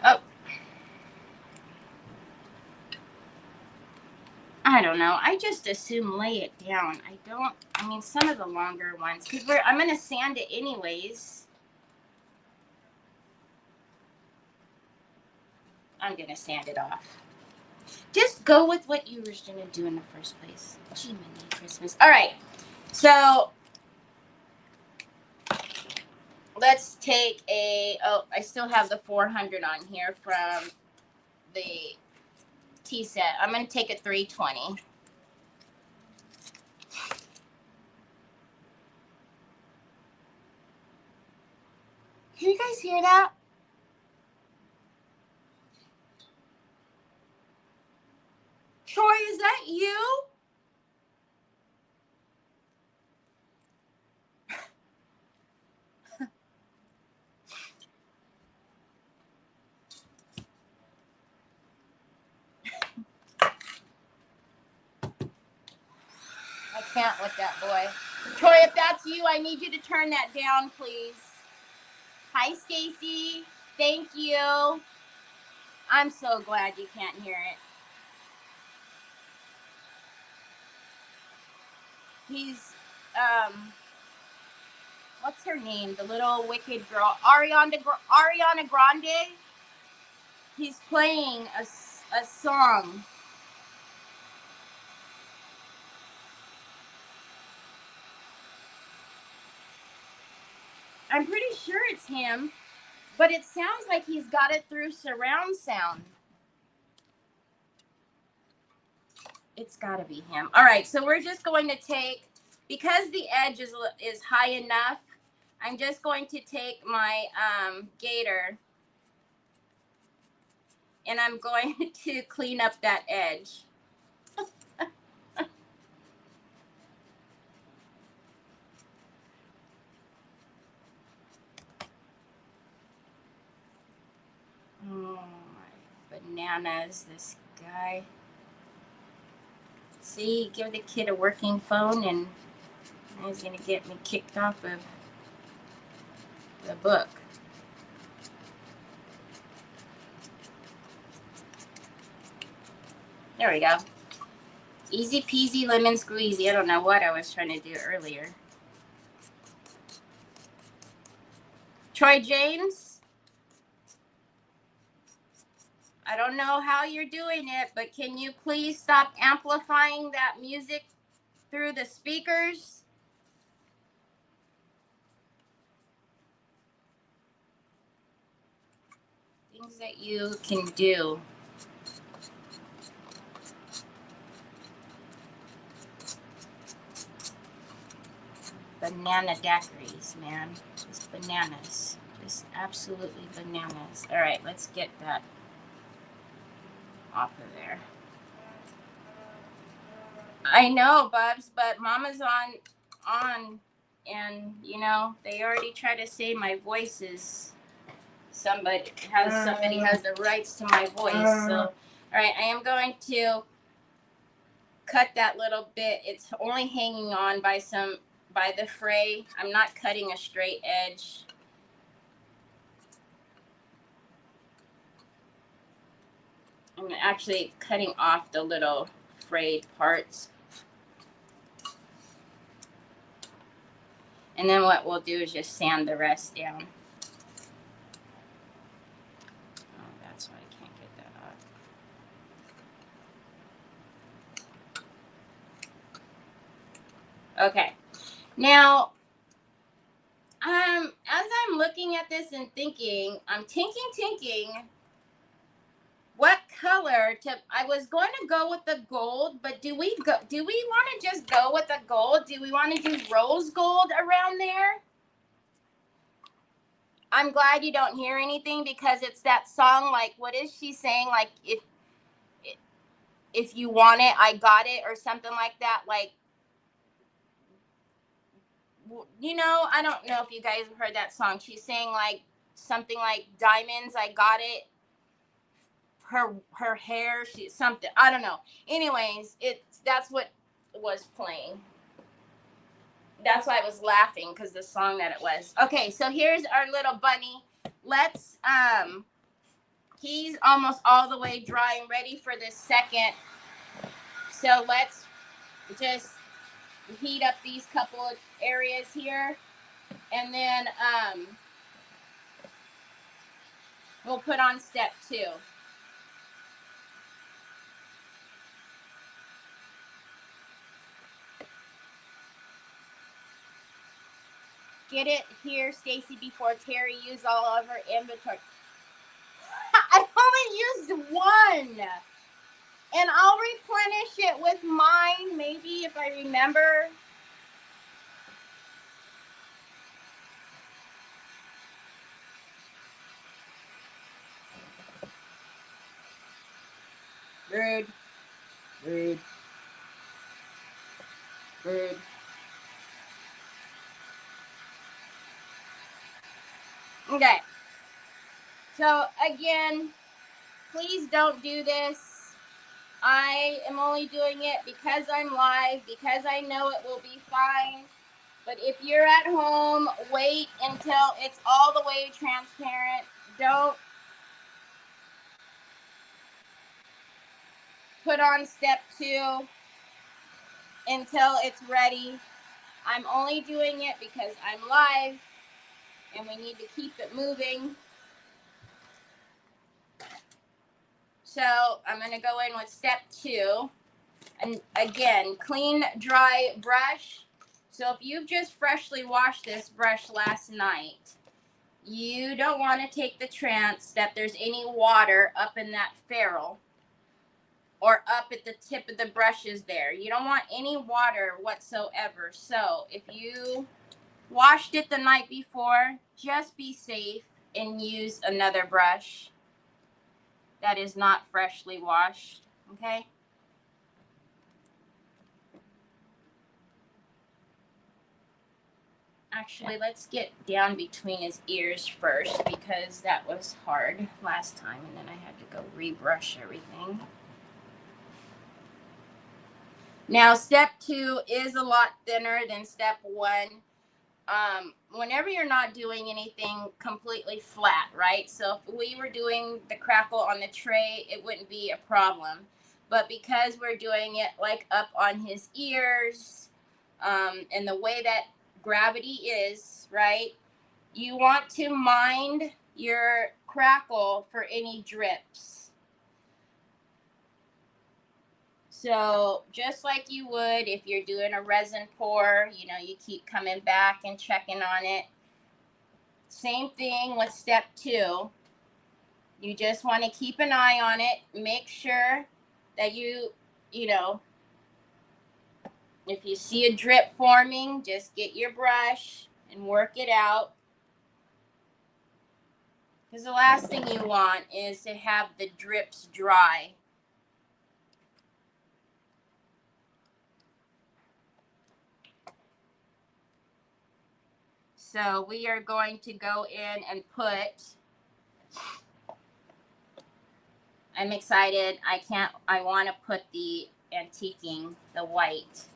Oh. I don't know. I just assume lay it down. I mean, some of the longer ones, because I'm going to sand it anyways. I'm going to sand it off. Just go with what you were going to do in the first place. Gee, mini Christmas. All right. So let's take oh, I still have the 400 on here from the tea set. I'm going to take a 320. Can you guys hear that? Troy, is that you? I can't with that boy. Troy, if that's you, I need you to turn that down, please. Hi, Stacy. Thank you. I'm so glad you can't hear it. He's, what's her name? The little wicked girl, Ariana Grande. He's playing a song. I'm pretty sure it's him, but it sounds like he's got it through surround sound. It's got to be him. All right, so we're just going to take, because the edge is high enough, I'm just going to take my gator and I'm going to clean up that edge. Oh my bananas, this guy. See, give the kid a working phone and he's going to get me kicked off of the book. There we go. Easy peasy lemon squeezy. I don't know what I was trying to do earlier. Troy James, I don't know how you're doing it, but can you please stop amplifying that music through the speakers? Things that you can do. Banana daiquiris, man. Just bananas. Just absolutely bananas. All right, let's get that off of there. I know, Bubs, but Mama's on, and you know they already try to say my voice is somebody has the rights to my voice. So, all right, I am going to cut that little bit. It's only hanging on by the fray. I'm not cutting a straight edge. I'm actually cutting off the little frayed parts. And then what we'll do is just sand the rest down. Oh, that's why I can't get that off. Okay. Now, as I'm looking at this and thinking, I'm thinking, what color to, I was going to go with the gold, but do we want to just go with the gold? Do we want to do rose gold around there? I'm glad you don't hear anything, because it's that song, like, what is she saying? Like, if you want it, I got it, or something like that. Like, you know, I don't know if you guys have heard that song. She's saying like something like diamonds, I got it. Her hair, something, I don't know. Anyways, that's what was playing. That's why I was laughing, because the song that it was. Okay, so here's our little bunny. Let's he's almost all the way dry and ready for this second. So let's just heat up these couple of areas here, and then we'll put on step 2. Get it here, Stacy, before Terry used all of her inventory. I only used one. And I'll replenish it with mine, maybe, if I remember. Rude. Rude. Rude. Okay. So, again, please don't do this. I am only doing it because I'm live, because I know it will be fine. But if you're at home, wait until it's all the way transparent. Don't put on step 2 until it's ready. I'm only doing it because I'm live and we need to keep it moving. So I'm going to go in with step 2. And again, clean, dry brush. So if you've just freshly washed this brush last night, you don't want to take the chance that there's any water up in that ferrule or up at the tip of the brushes there. You don't want any water whatsoever. So if you washed it the night before, just be safe and use another brush that is not freshly washed, okay? Actually, let's get down between his ears first, because that was hard last time, and then I had to go rebrush everything. Now, step 2 is a lot thinner than step 1. Whenever you're not doing anything completely flat, right? So if we were doing the crackle on the tray, it wouldn't be a problem. But because we're doing it like up on his ears, and the way that gravity is, right? You want to mind your crackle for any drips. So just like you would if you're doing a resin pour, you know, you keep coming back and checking on it. Same thing with step 2. You just want to keep an eye on it. Make sure that you know, if you see a drip forming, just get your brush and work it out. Because the last thing you want is to have the drips dry. So we are going to go in and put, I'm excited. I want to put the antiquing, the white,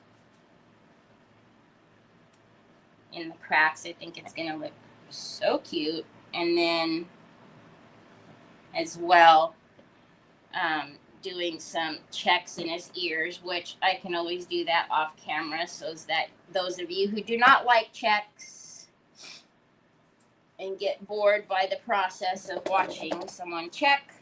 in the cracks. I think it's going to look so cute. And then as well, doing some checks in his ears, which I can always do that off camera, so that those of you who do not like checks and get bored by the process of watching someone check.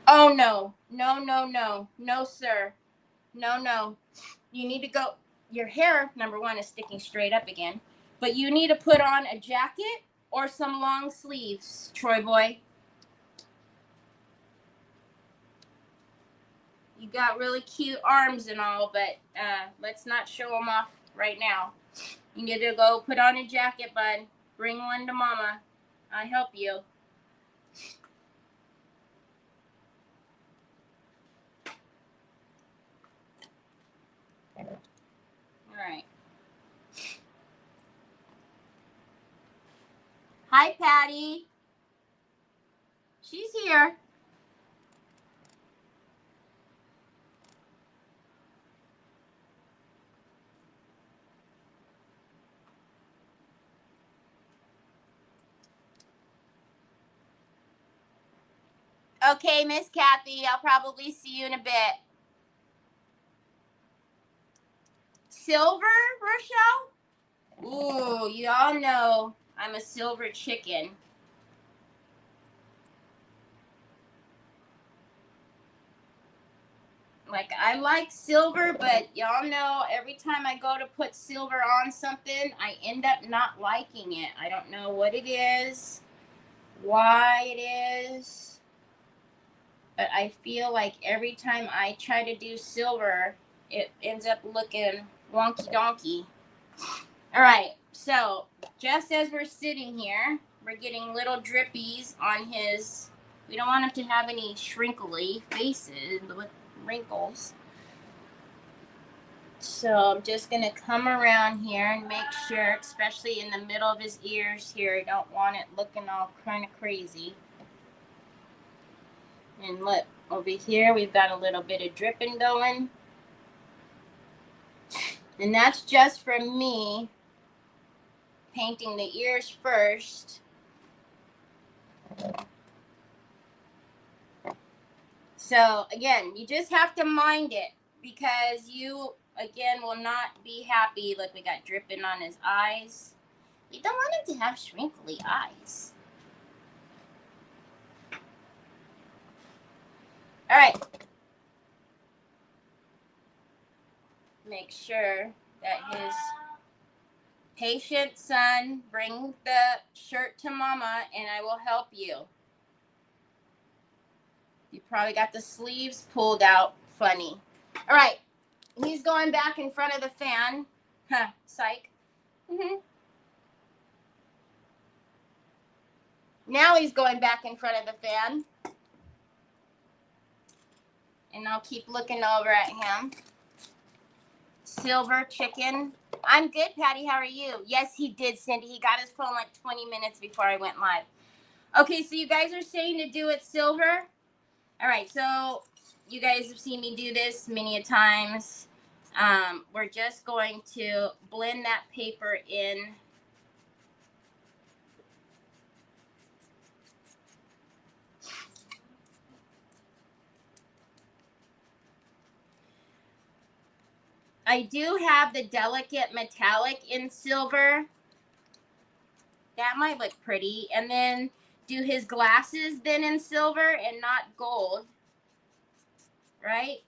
Oh, no. No, no, no. No, sir. No, no. You need to go. Your hair, number one, is sticking straight up again. But you need to put on a jacket or some long sleeves, Troy boy. You got really cute arms and all, but let's not show them off right now. You need to go put on a jacket, bud. Bring one to mama. I'll help you. All right. Hi, Patty. She's here. Okay, Miss Kathy, I'll probably see you in a bit. Silver, Rochelle? Ooh, you all know I'm a silver chicken. Like, I like silver, but y'all know every time I go to put silver on something, I end up not liking it. I don't know what it is, why it is, but I feel like every time I try to do silver, it ends up looking wonky donkey. All right, so just as we're sitting here, we're getting little drippies on his. We don't want him to have any shrinkly faces with wrinkles. So I'm just going to come around here and make sure, especially in the middle of his ears here, I don't want it looking all kind of crazy. And look, over here we've got a little bit of dripping going. And that's just from me painting the ears first. So again, you just have to mind it, because you, again, will not be happy. Look, we got dripping on his eyes. You don't want him to have shrinkly eyes. All right. Make sure that his patient son, bring the shirt to mama and I will help you. You probably got the sleeves pulled out funny. All right. He's going back in front of the fan. Huh, psych. Now he's going back in front of the fan. And I'll keep looking over at him. Silver chicken. I'm good, Patty. How are you? Yes, he did, Cindy. He got his phone like 20 minutes before I went live. Okay, so you guys are saying to do it silver. All right, so you guys have seen me do this many a times. We're just going to blend that paper in. I do have the delicate metallic in silver. That might look pretty. And then do his glasses then in silver and not gold. Right?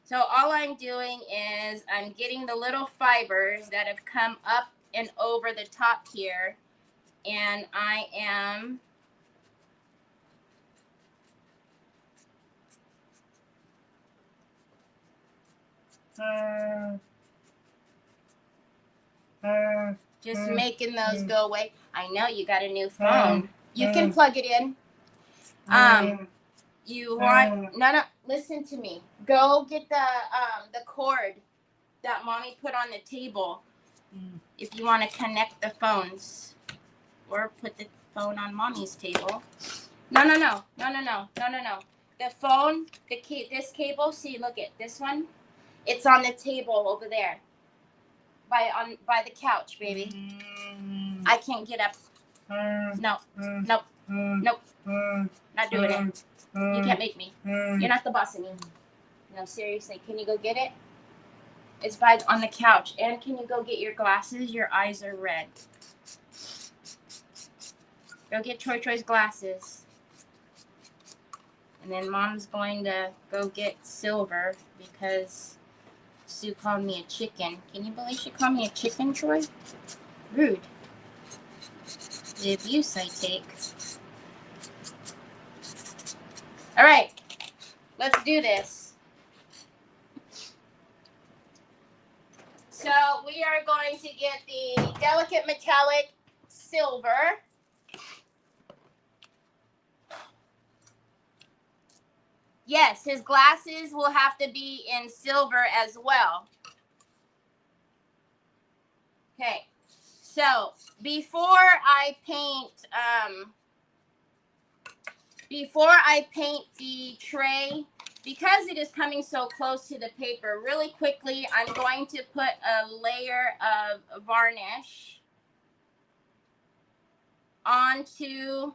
So all I'm doing is I'm getting the little fibers that have come up and over the top here. And I am just making those go away. I know you got a new phone. You can plug it in. You want no, listen to me. Go get the cord that mommy put on the table. If you want to connect the phones, or put the phone on mommy's table. No. The phone, this cable. See, look at this one. It's on the table over there. by the couch, baby. I can't get up. No. Nope. Nope. Not doing it. You can't make me. You're not the boss of me. No, seriously. Can you go get it? It's on the couch. And can you go get your glasses? Your eyes are red. Go get Troy's glasses. And then Mom's going to go get Silver because Sue called me a chicken. Can you believe she called me a chicken, Troy? Rude. The abuse I take. All right. Let's do this. So we are going to get the delicate metallic silver. Yes, his glasses will have to be in silver as well. Okay, so before I paint the tray, because it is coming so close to the paper, really quickly, I'm going to put a layer of varnish onto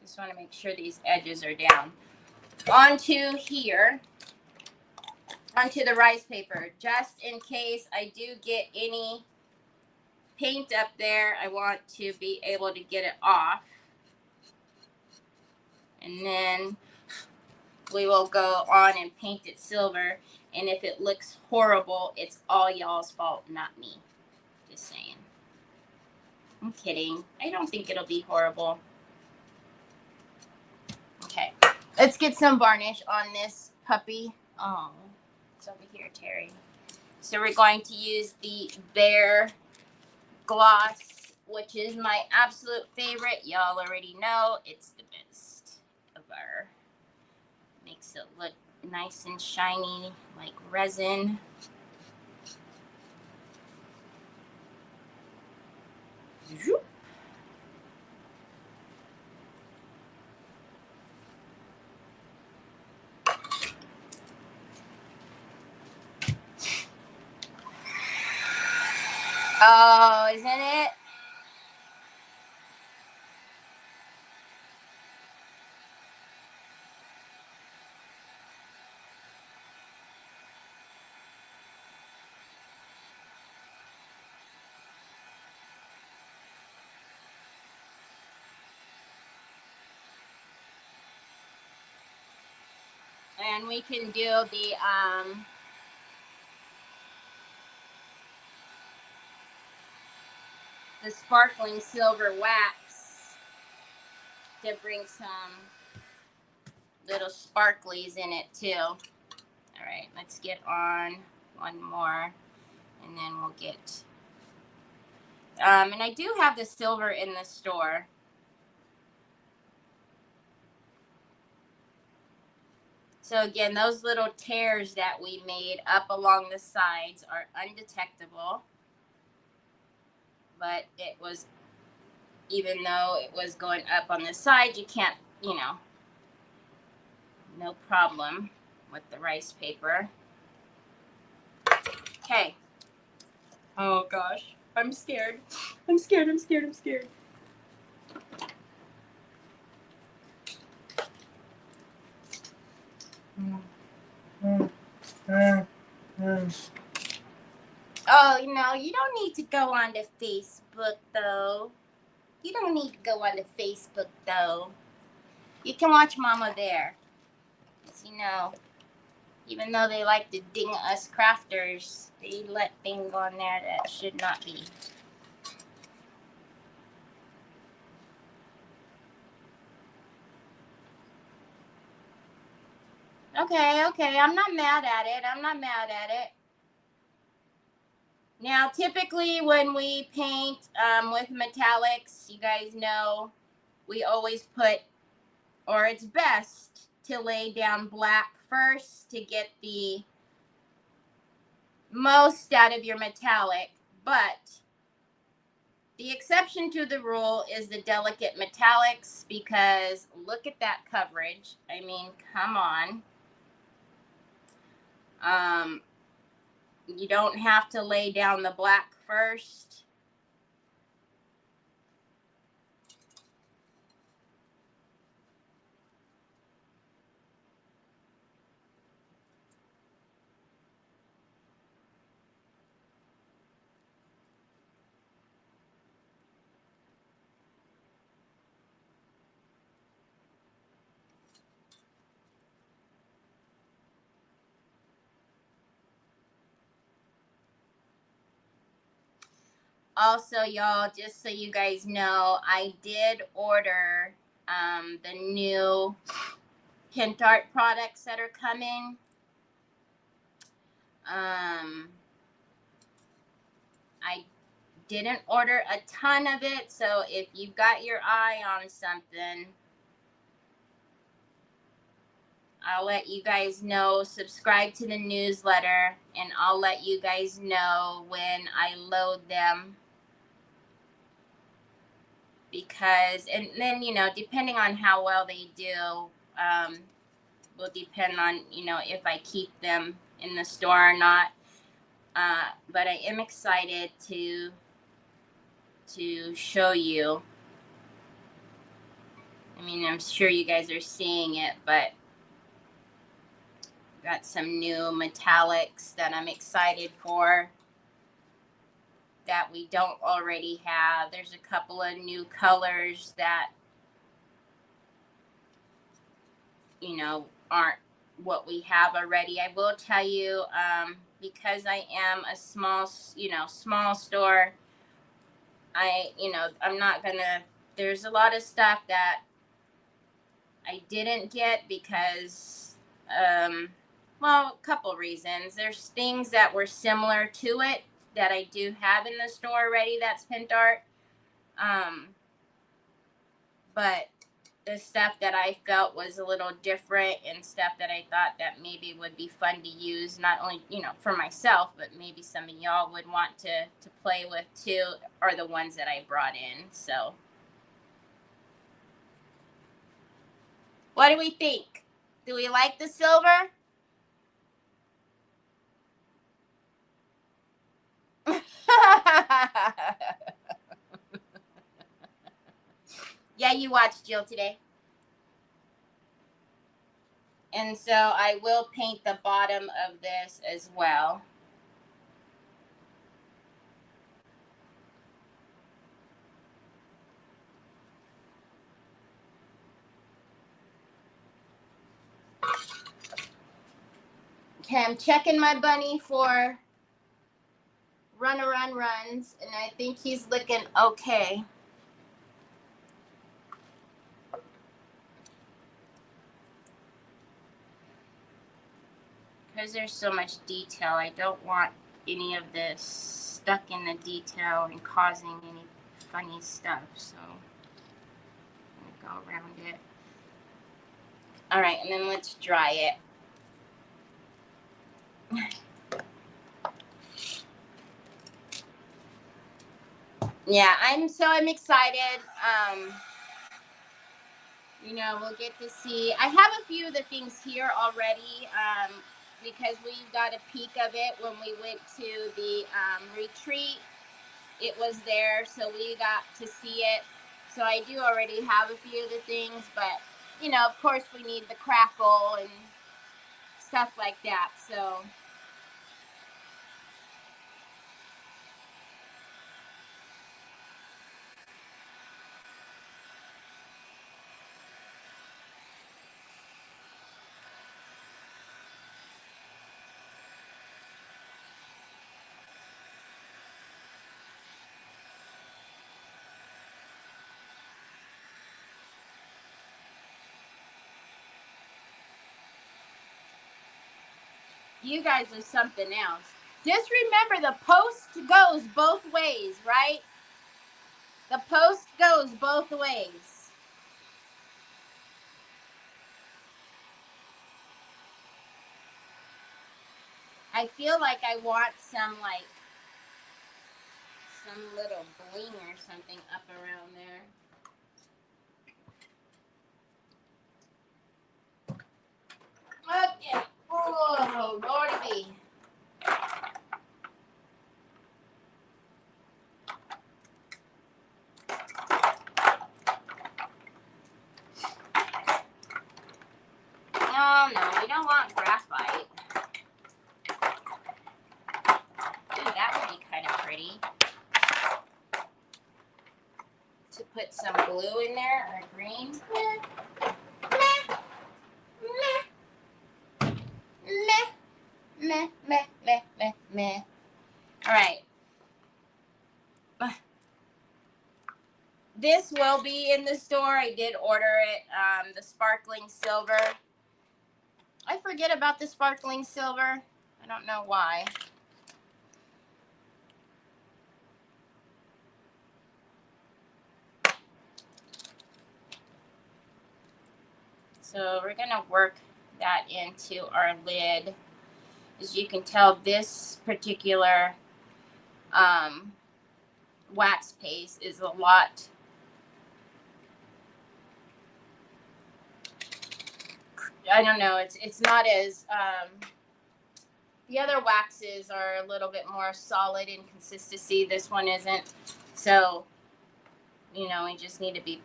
just want to make sure these edges are down. Onto here, onto the rice paper, just in case I do get any paint up there. I want to be able to get it off. And then we will go on and paint it silver. And if it looks horrible, it's all y'all's fault, not me. Just saying. I'm kidding. I don't think it'll be horrible. Okay. Let's get some varnish on this puppy. Oh, it's over here, Terry. So we're going to use the Bear gloss, which is my absolute favorite. Y'all already know it's the best of our. Makes it look nice and shiny like resin. Zoop. Oh, isn't it? And we can do the sparkling silver wax to bring some little sparklies in it too. All right, let's get on one more, and then we'll get. And I do have the silver in the store. So again, those little tears that we made up along the sides are undetectable. But it was, even though it was going up on the side, you can't, you know, no problem with the rice paper. Okay. Oh gosh, I'm scared. I'm scared, I'm scared, I'm scared. Oh, you know, you don't need to go on to Facebook, though. You don't need to go on to Facebook, though. You can watch Mama there. As you know, even though they like to ding us crafters, they let things on there that should not be. Okay, I'm not mad at it. I'm not mad at it. Now, typically when we paint with metallics, you guys know we always put, or it's best to lay down black first to get the most out of your metallic. But the exception to the rule is the delicate metallics, because look at that coverage. I mean, come on. You don't have to lay down the black first. Also, y'all, just so you guys know, I did order the new Pentart products that are coming. I didn't order a ton of it, so if you've got your eye on something, I'll let you guys know. Subscribe to the newsletter, and I'll let you guys know when I load them. Because, and then, you know, depending on how well they do, will depend on, you know, if I keep them in the store or not. But I am excited to show you. I mean, I'm sure you guys are seeing it, but got some new metallics that I'm excited for that we don't already have. There's a couple of new colors that, you know, aren't what we have already. I will tell you, because I am a small, you know, small store, I'm not gonna, there's a lot of stuff that I didn't get because, well, a couple reasons. There's things that were similar to it that I do have in the store already. That's Pentart. But the stuff that I felt was a little different and stuff that I thought that maybe would be fun to use, not only, you know, for myself, but maybe some of y'all would want to play with too, are the ones that I brought in. So what do we think? Do we like the silver? Yeah, you watched Jill today. And so I will paint the bottom of this as well. Okay, I'm checking my bunny for runs, and I think he's looking okay. Because there's so much detail, I don't want any of this stuck in the detail and causing any funny stuff, so I'm going to go around it. All right, and then let's dry it. Yeah, I'm excited. You know, we'll get to see. I have a few of the things here already, because we got a peek of it when we went to the retreat. It was there, so we got to see it. So I do already have a few of the things, but, you know, of course we need the crackle and stuff like that, so. You guys are something else. Just remember, the post goes both ways, right? The post goes both ways. I feel like I want some little bling or something up around there. Okay. Oh, Lordy. to put some blue in there or green. Meh. All right. This will be in the store. I did order it. The sparkling silver. I forget about the sparkling silver. I don't know why. So we're going to work that into our lid. As you can tell, this particular wax paste is a lot I don't know, it's not as the other waxes are a little bit more solid in consistency. This one isn't. So, you know, we just need to be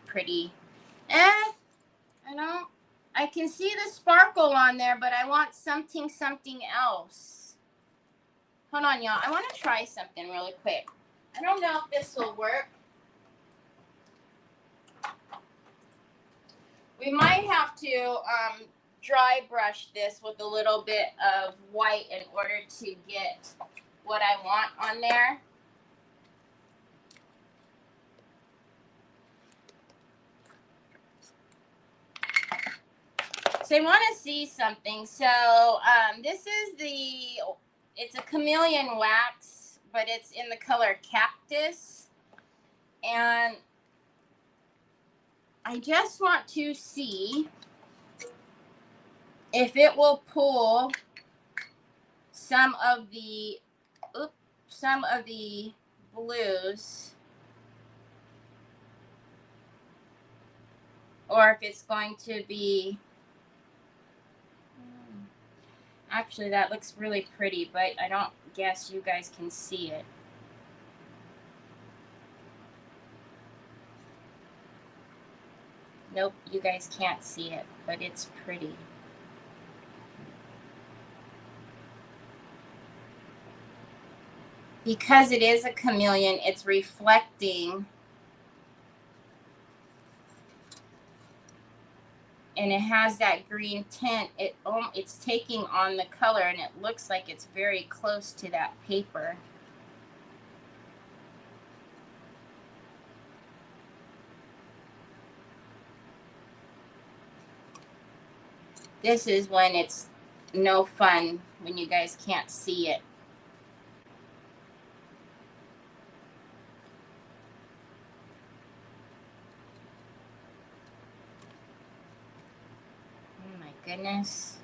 pretty. I can see the sparkle on there, but I want something else. Hold on, y'all. I want to try something really quick. I don't know if this will work. We might have to dry brush this with a little bit of white in order to get what I want on there. So I want to see something. So this is it's a chameleon wax, but it's in the color cactus. And I just want to see if it will pull some of the blues, or if it's going to be, actually that looks really pretty, but I don't guess you guys can see it. Nope, you guys can't see it, but it's pretty. Because it is a chameleon, it's reflecting, and it has that green tint. It's taking on the color, and it looks like it's very close to that paper. This is when it's no fun, when you guys can't see it. Oh my goodness.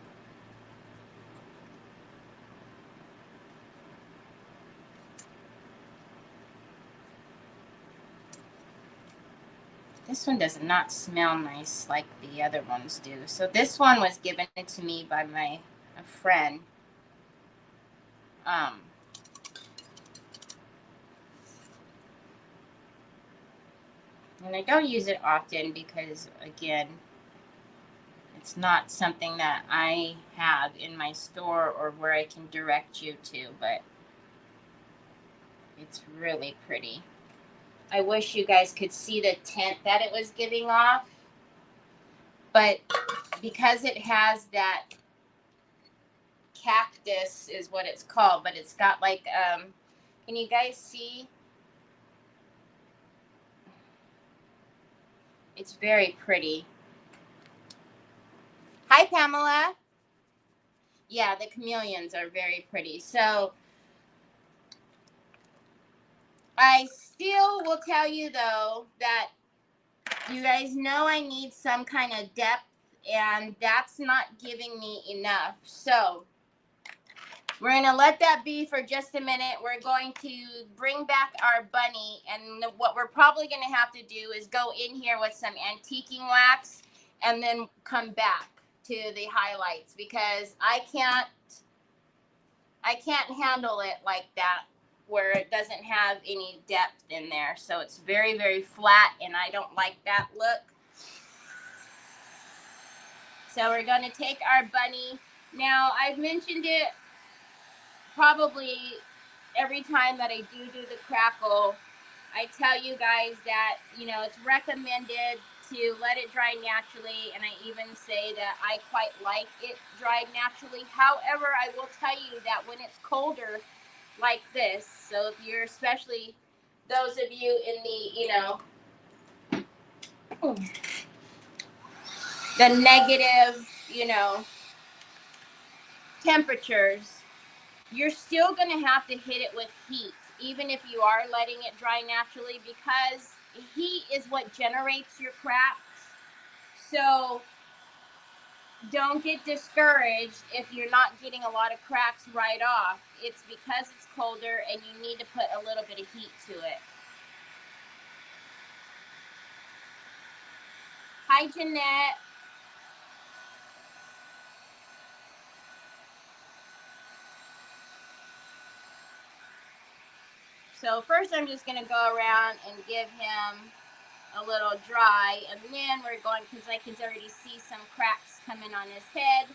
This one does not smell nice like the other ones do. So this one was given to me by a friend. And I don't use it often because, again, it's not something that I have in my store or where I can direct you to, but it's really pretty. I wish you guys could see the tint that it was giving off, but because it has that cactus is what it's called, but it's got like, can you guys see? It's very pretty. Hi, Pamela. Yeah, the chameleons are very pretty. So I still will tell you, though, that you guys know I need some kind of depth, and that's not giving me enough. So we're going to let that be for just a minute. We're going to bring back our bunny, and what we're probably going to have to do is go in here with some antiquing wax and then come back to the highlights, because I can't handle it like that where it doesn't have any depth in there. So it's very, very flat, and I don't like that look. So we're going to take our bunny. Now, I've mentioned it probably every time that I do the crackle. I tell you guys that, you know, it's recommended to let it dry naturally, and I even say that I quite like it dried naturally. However, I will tell you that when it's colder like this, so if you're, especially those of you in the, you know, the negative, you know, temperatures, you're still going to have to hit it with heat, even if you are letting it dry naturally, because heat is what generates your cracks. So don't get discouraged if you're not getting a lot of cracks right off. It's because it's colder and you need to put a little bit of heat to it. Hi, Jeanette. So first I'm just going to go around and give him a little dry, and then we're going, because I can already see some cracks coming on his head.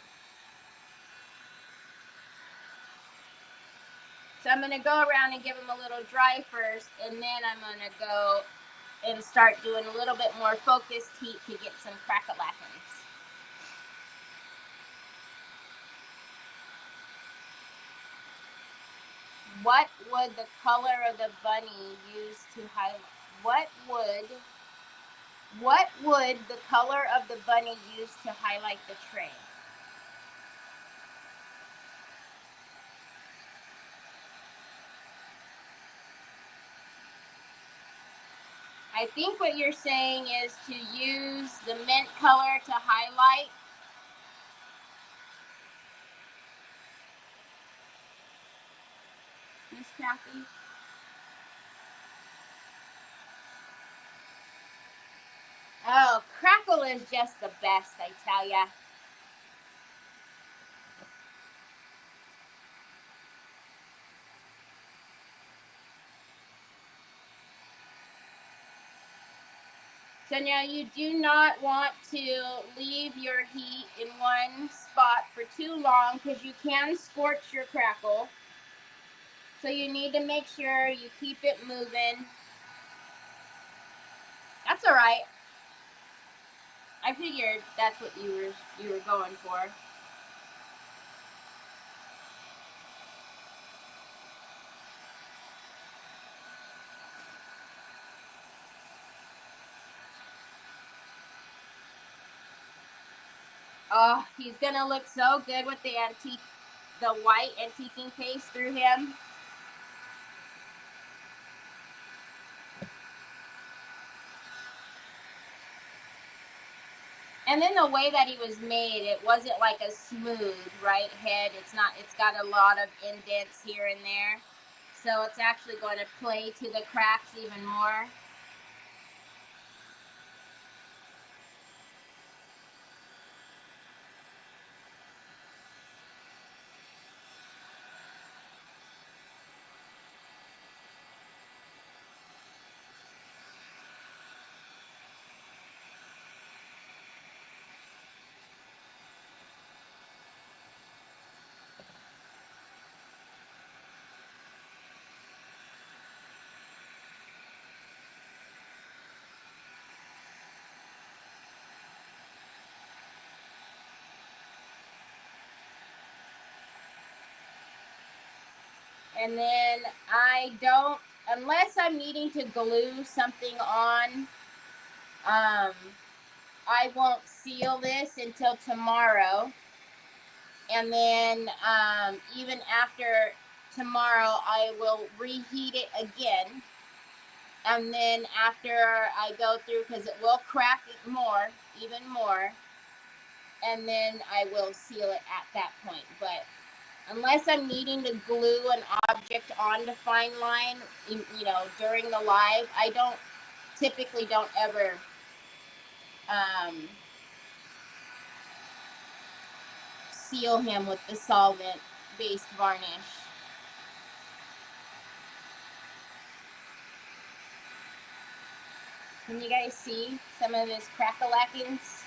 So I'm going to go around and give him a little dry first, and then I'm going to go and start doing a little bit more focused heat to get some crack-a-lackins. What would the color of the bunny use to highlight? What would the color of the bunny use to highlight the tray? I think what you're saying is to use the mint color to highlight. Miss Kathy? Oh, crackle is just the best, I tell ya. So now you do not want to leave your heat in one spot for too long, because you can scorch your crackle. So you need to make sure you keep it moving. That's all right. I figured that's what you were going for. Oh, he's gonna look so good with the white antiquing paste through him. And then the way that he was made, it wasn't like a smooth, right, head. It's got a lot of indents here and there. So it's actually going to play to the cracks even more. And then unless I'm needing to glue something on, I won't seal this until tomorrow. And then even after tomorrow, I will reheat it again. And then after I go through, because it will crack it more, even more, and then I will seal it at that point. But unless I'm needing to glue an object on the fine line, you know, during the live, I typically don't ever seal him with the solvent-based varnish. Can you guys see some of his crack-a-lackins?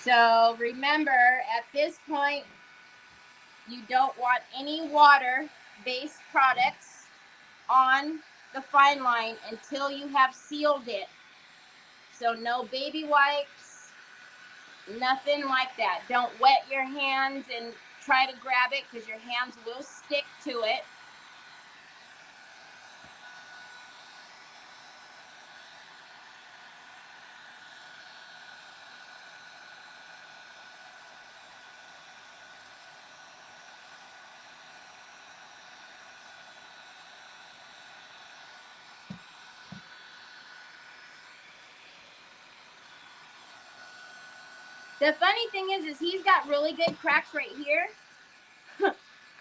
So remember, at this point, you don't want any water-based products on the fine line until you have sealed it. So no baby wipes, nothing like that. Don't wet your hands and try to grab it because your hands will stick to it. The funny thing is he's got really good cracks right here.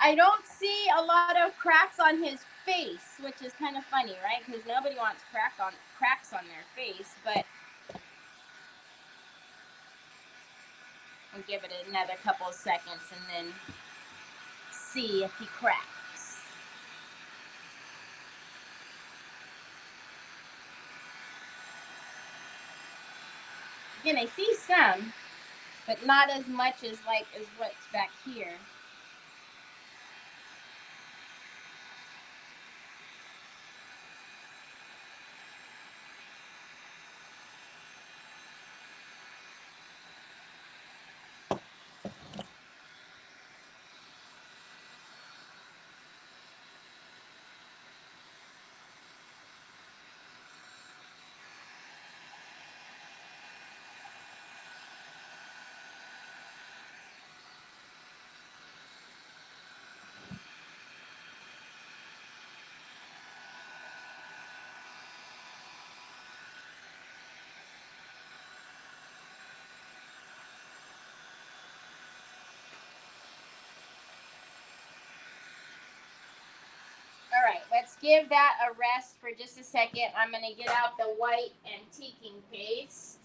I don't see a lot of cracks on his face, which is kind of funny, right? Because nobody wants cracks on their face, but I'll give it another couple of seconds and then see if he cracks. Again, I see some, but not as much as what's back here. All right, let's give that a rest for just a second. I'm going to get out the white antiquing paste.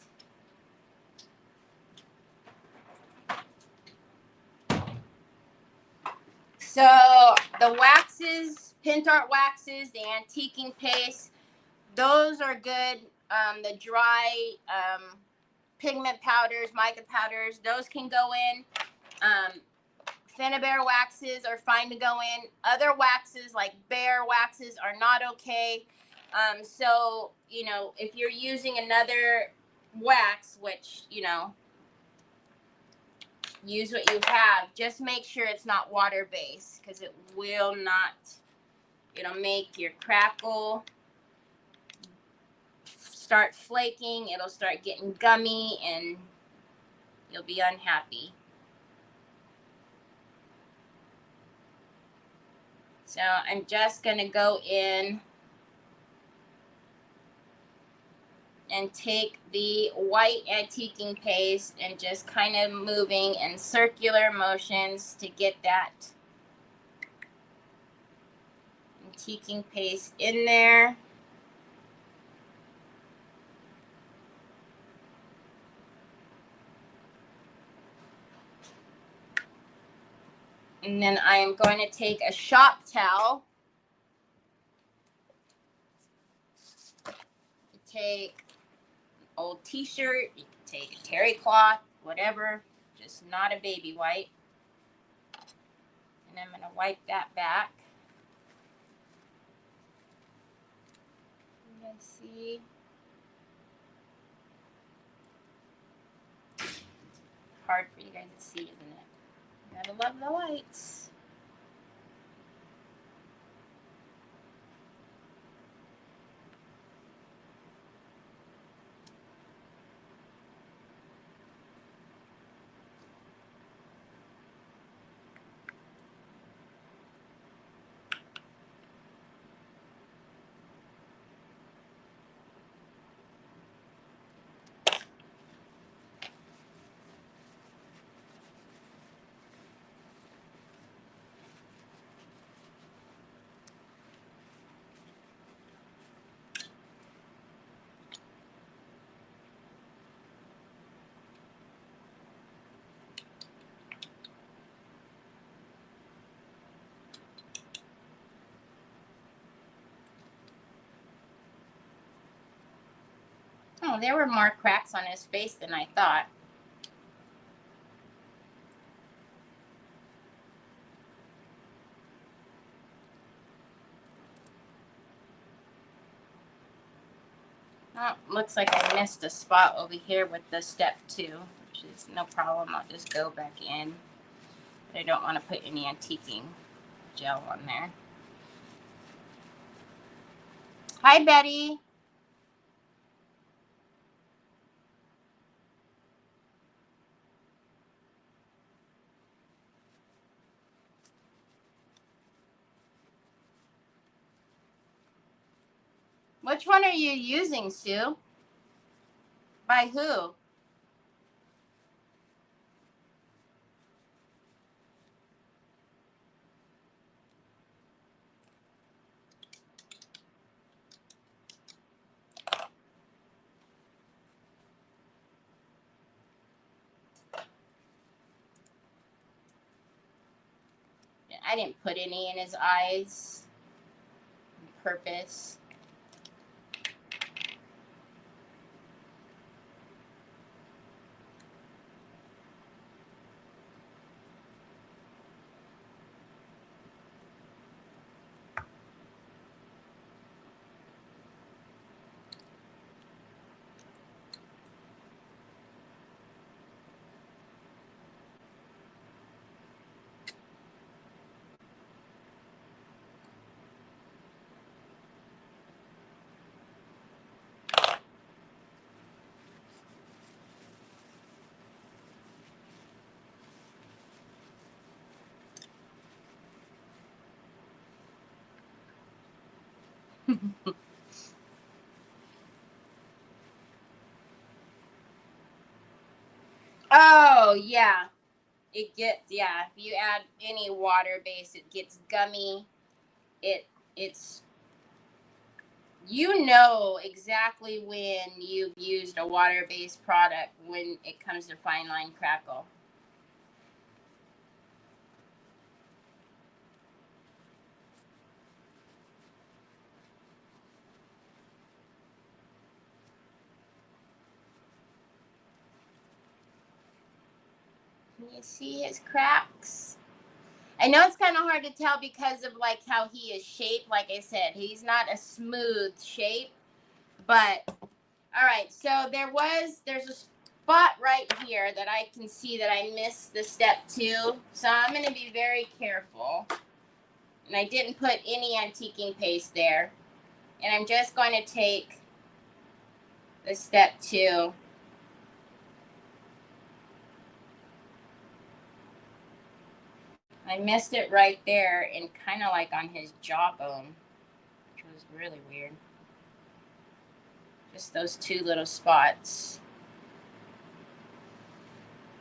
So the waxes, Pentart waxes, the antiquing paste, those are good. The dry pigment powders, mica powders, those can go in. Bear waxes are fine to go in. Other waxes like bear waxes are not okay. So, you know, if you're using another wax, which, you know, use what you have, just make sure it's not water-based because it will not, it'll make your crackle start flaking. It'll start getting gummy and you'll be unhappy. So I'm just going to go in and take the white antiquing paste and just kind of moving in circular motions to get that antiquing paste in there. And then I am going to take a shop towel, take an old t-shirt, you can take a terry cloth, whatever, just not a baby wipe. And I'm going to wipe that back. Let's see. Hard for you guys to see, isn't it? Gotta love the lights. Oh, there were more cracks on his face than I thought. Oh, looks like I missed a spot over here with the step 2, which is no problem. I'll just go back in. But I don't want to put any antiquing gel on there. Hi, Betty. Which one are you using, Sue? By who? I didn't put any in his eyes on purpose. Oh, yeah. It gets, yeah, if you add any water base, it gets gummy. It's, you know exactly when you've used a water-based product when it comes to fine line crackle. Can you see his cracks? I know it's kind of hard to tell because of like how he is shaped. Like I said, he's not a smooth shape, but all right. So there's a spot right here that I can see that I missed the step 2. So I'm going to be very careful. And I didn't put any antiquing paste there. And I'm just going to take the step 2. I missed it right there and kind of like on his jawbone, which was really weird. Just those 2 little spots.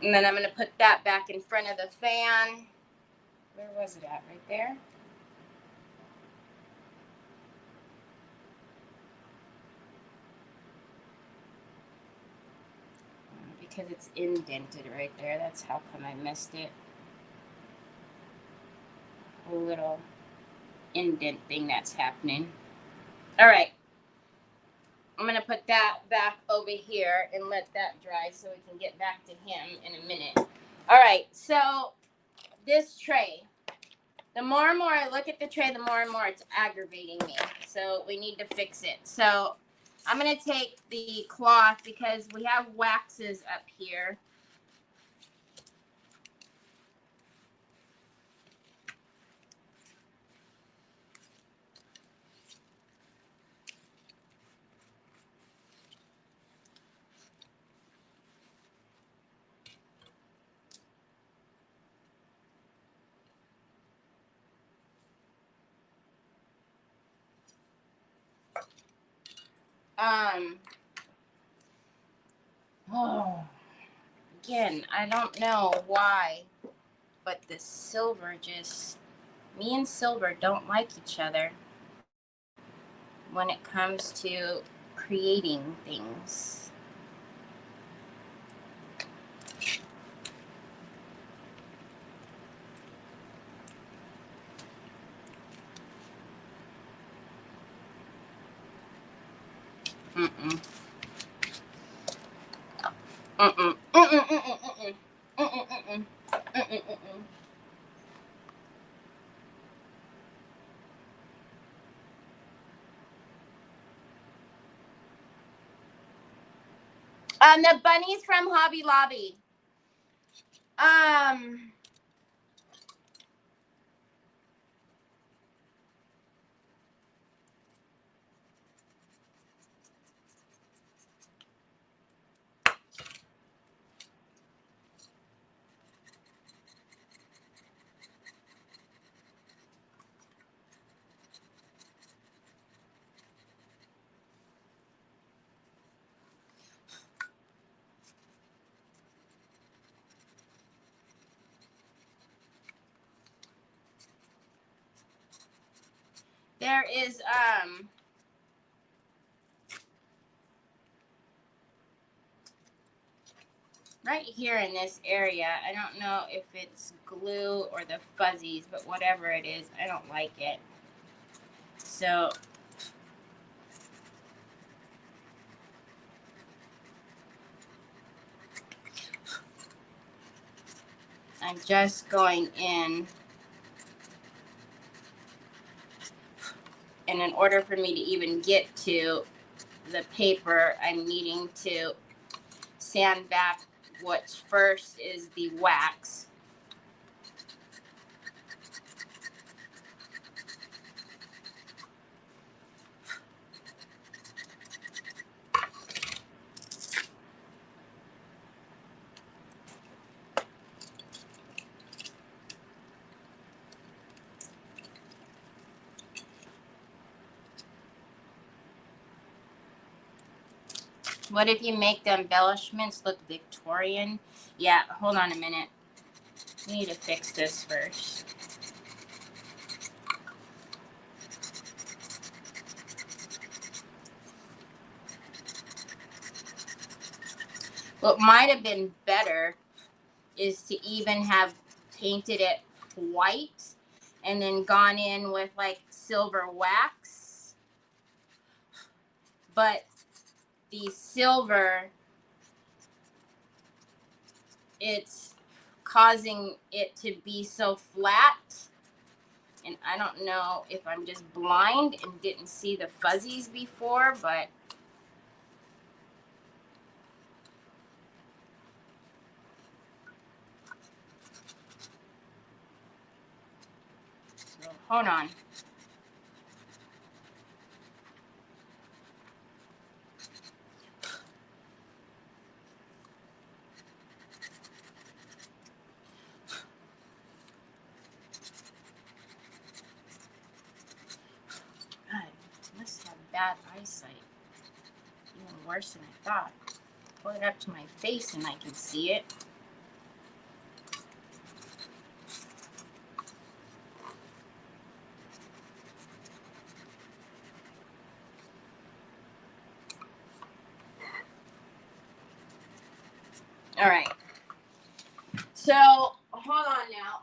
And then I'm going to put that back in front of the fan. Where was it at? Right there? Because it's indented right there. That's how come I missed it. A little indent thing that's happening. All right. I'm going to put that back over here and let that dry so we can get back to him in a minute. All right. So this tray, the more and more I look at the tray, the more and more it's aggravating me. So we need to fix it. So I'm going to take the cloth because we have waxes up here. Again, I don't know why, but the silver just, me and silver don't like each other when it comes to creating things. Mm-mm. Mm-mm. Mm-mm. Mm-mm. Mm-mm. Mm-mm. Mm-mm. Mm-mm. The bunnies from Hobby Lobby. There is, right here in this area, I don't know if it's glue or the fuzzies, but whatever it is, I don't like it. So I'm just going in. And in order for me to even get to the paper, I'm needing to sand back what's first is the wax. What if you make the embellishments look Victorian? Yeah, hold on a minute. We need to fix this first. What might have been better is to even have painted it white and then gone in with like silver wax. But the silver, it's causing it to be so flat. And I don't know if I'm just blind and didn't see the fuzzies before, but so, hold on. God, I must have bad eyesight. Even worse than I thought. Pull it up to my face and I can see it. All right. So, hold on now.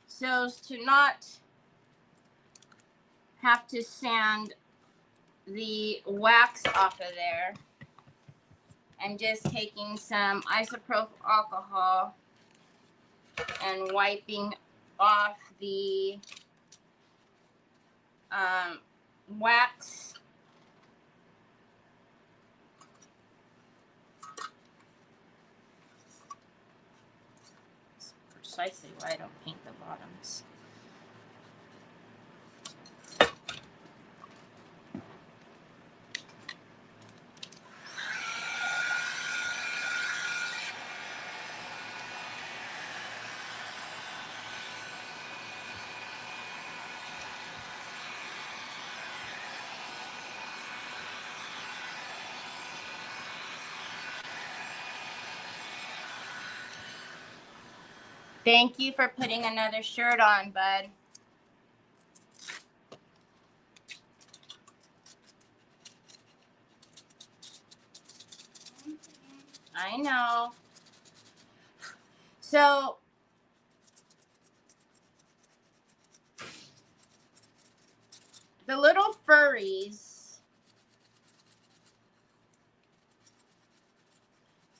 So as to not have to sand the wax off of there, I'm just taking some isopropyl alcohol and wiping off the wax. That's precisely why I don't paint the bottoms. Thank you for putting another shirt on, bud. I know. So,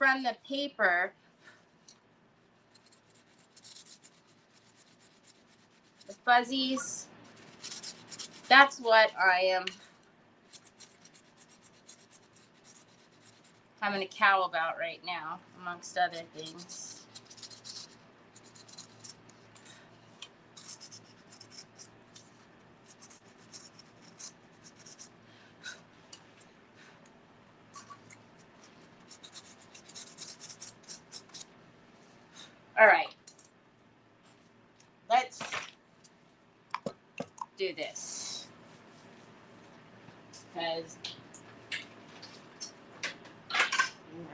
from the paper. The fuzzies. That's what I am having a cow about right now, amongst other things. All right. Let's do this. Because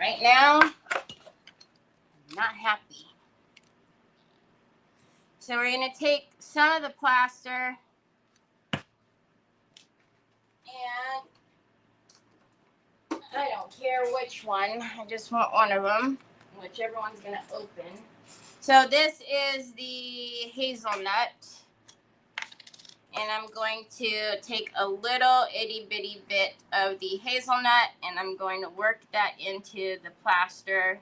right now, I'm not happy. So we're going to take some of the plaster and I don't care which one. I just want one of them, whichever one's going to open. So this is the hazelnut. And I'm going to take a little itty bitty bit of the hazelnut and I'm going to work that into the plaster.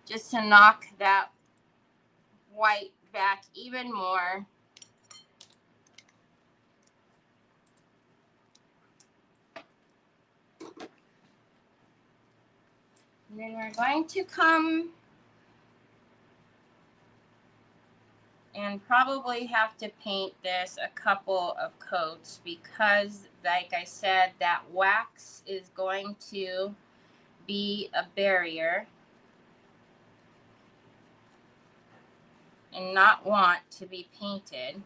Just to knock that white back even more. And then we're going to come and probably have to paint this a couple of coats because, like I said, that wax is going to be a barrier and not want to be painted.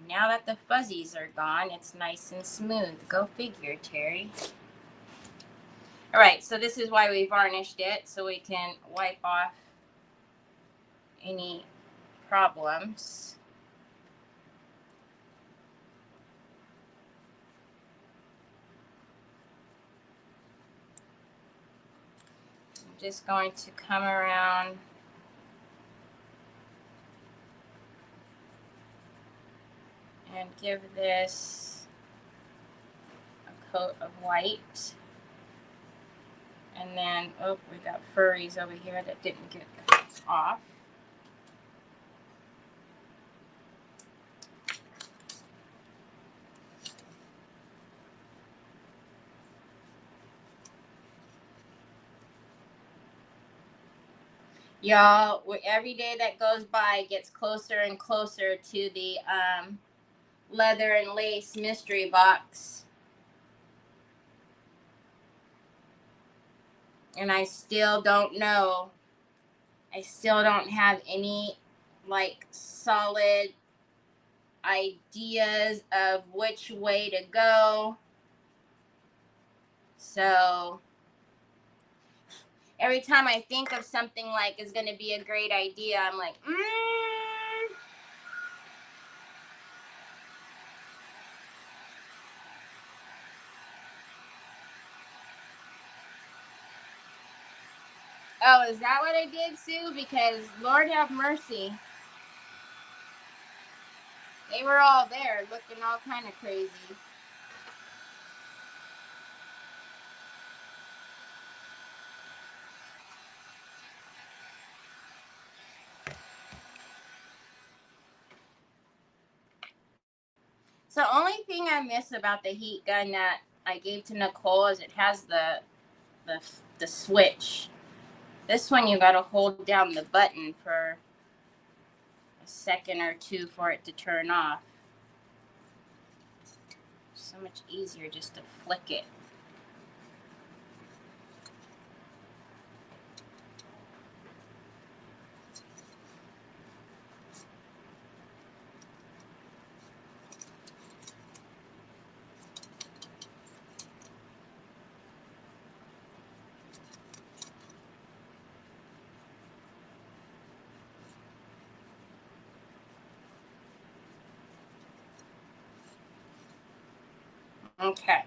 Now that the fuzzies are gone, it's nice and smooth. Go figure, Terry. All right, so this is why we varnished it, so we can wipe off any problems. I'm just going to come around and give this a coat of white. And then, oh, we got furries over here that didn't get off. Y'all, every day that goes by gets closer and closer to the leather and lace mystery box. And I still don't know. I still don't have any, like, solid ideas of which way to go. So every time I think of something like is going to be a great idea, I'm like, Oh, is that what I did, Sue? Because Lord have mercy. They were all there looking all kind of crazy. So only thing I miss about the heat gun that I gave to Nicole is it has the switch. This one you gotta hold down the button for a second or two for it to turn off. So much easier just to flick it. Okay.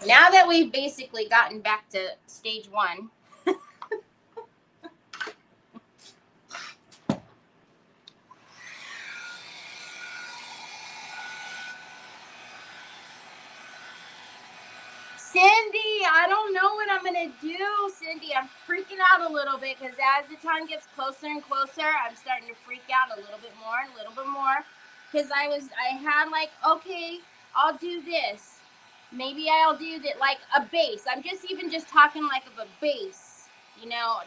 Now that we've basically gotten back to stage one, Cindy, I don't know what I'm gonna do. Cindy, I'm freaking out a little bit because as the time gets closer and closer, I'm starting to freak out a little bit more and a little bit more. Because I had like, okay, I'll do this. Maybe I'll do that, like a base. I'm just talking like of a base. You know,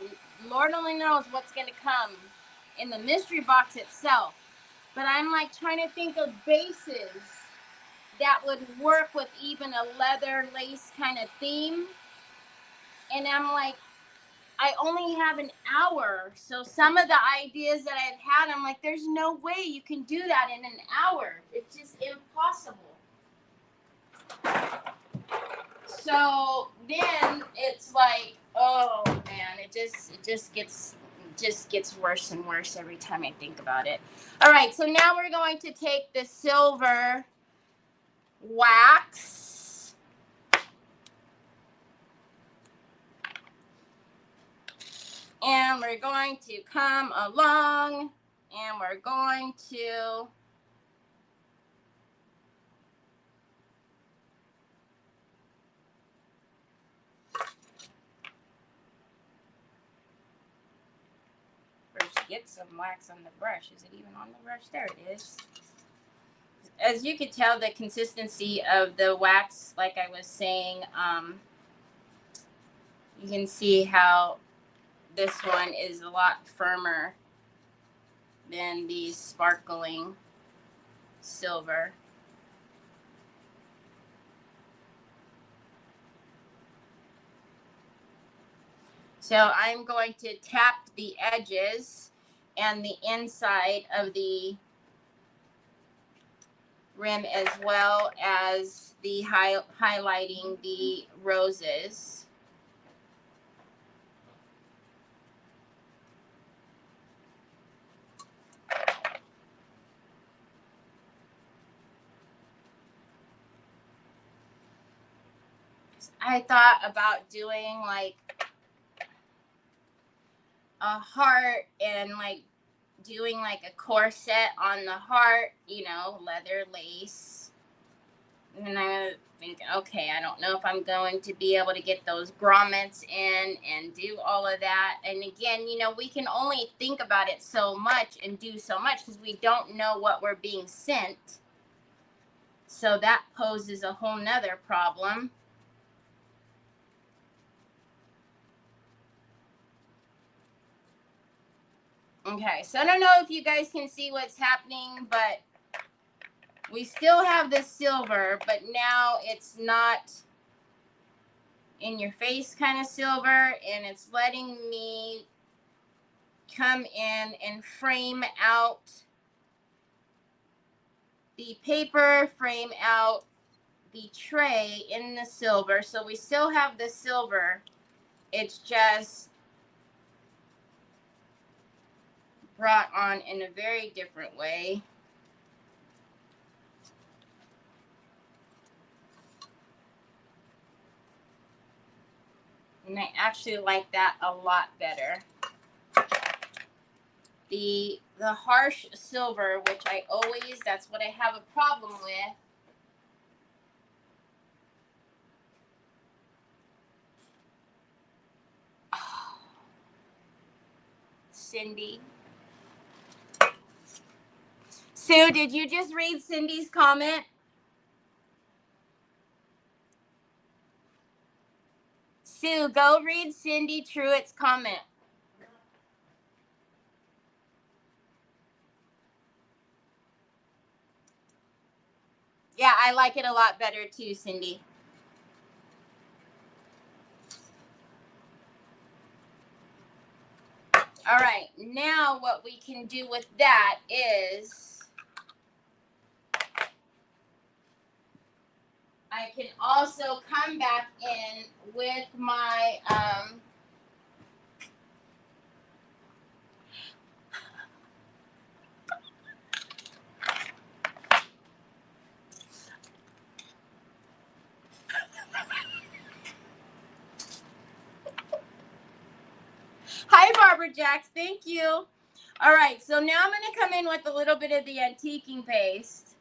Lord only knows what's gonna come in the mystery box itself. But I'm like trying to think of bases that would work with even a leather lace kind of theme. And I'm like, I only have an hour. So some of the ideas that I've had, I'm like, there's no way you can do that in an hour. It's just impossible. So then it's like, oh man, it just gets worse and worse every time I think about it. All right, so now we're going to take the silver wax and we're going to come along and we're going to first get some wax on the brush. Is it even on the brush? There it is. As you can tell, the consistency of the wax, like I was saying, you can see how this one is a lot firmer than the sparkling silver. So I'm going to tap the edges and the inside of the rim as well as the highlighting the roses. I thought about doing like a heart and like doing like a corset on the heart, you know, leather lace. And I think, okay, I don't know if I'm going to be able to get those grommets in and do all of that. And again, you know, we can only think about it so much and do so much because we don't know what we're being sent. So that poses a whole nother problem. Okay, so I don't know if you guys can see what's happening, but we still have the silver, but now it's not in your face kind of silver, and it's letting me come in and frame out the paper, frame out the tray in the silver. So we still have the silver. It's just brought on in a very different way. And I actually like that a lot better. The harsh silver, which that's what I have a problem with. Oh, Cindy. Sue, did you just read Cindy's comment? Sue, go read Cindy Truitt's comment. Yeah, I like it a lot better too, Cindy. All right, now what we can do with that is I can also come back in with my Barbara Jacks. Thank you. All right, so now I'm going to come in with a little bit of the antiquing paste.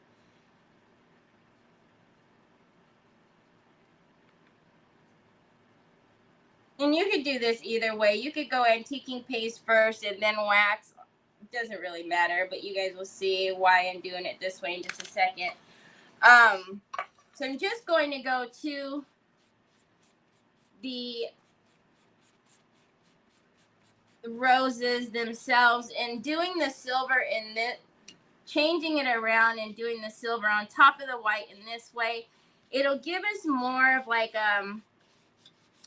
And you could do this either way. You could go antiquing paste first and then wax. It doesn't really matter, but you guys will see why I'm doing it this way in just a second. So I'm just going to go to the roses themselves and doing the silver in this, changing it around and doing the silver on top of the white in this way. It'll give us more of like an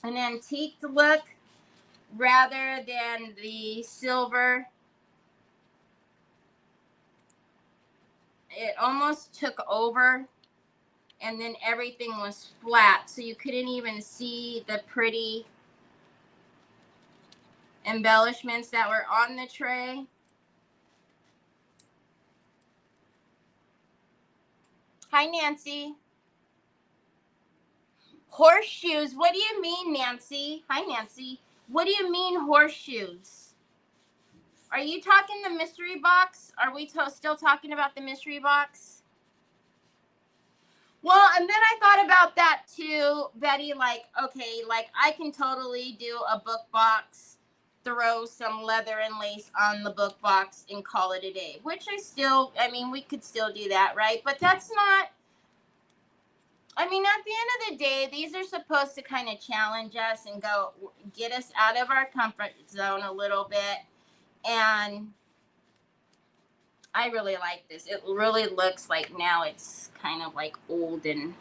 antique look rather than the silver. It almost took over and then everything was flat, so you couldn't even see the pretty embellishments that were on the tray. Hi, Nancy. Horseshoes. What do you mean, Nancy? Hi, Nancy. What do you mean horseshoes? Are you talking the mystery box? Are we still talking about the mystery box? Well, and then I thought about that too, Betty, like, okay, like I can totally do a book box, throw some leather and lace on the book box and call it a day, which I mean, we could still do that, right? But that's not, I mean, at the end of the day, these are supposed to kind of challenge us and go get us out of our comfort zone a little bit. And I really like this. It really looks like now it's kind of like old and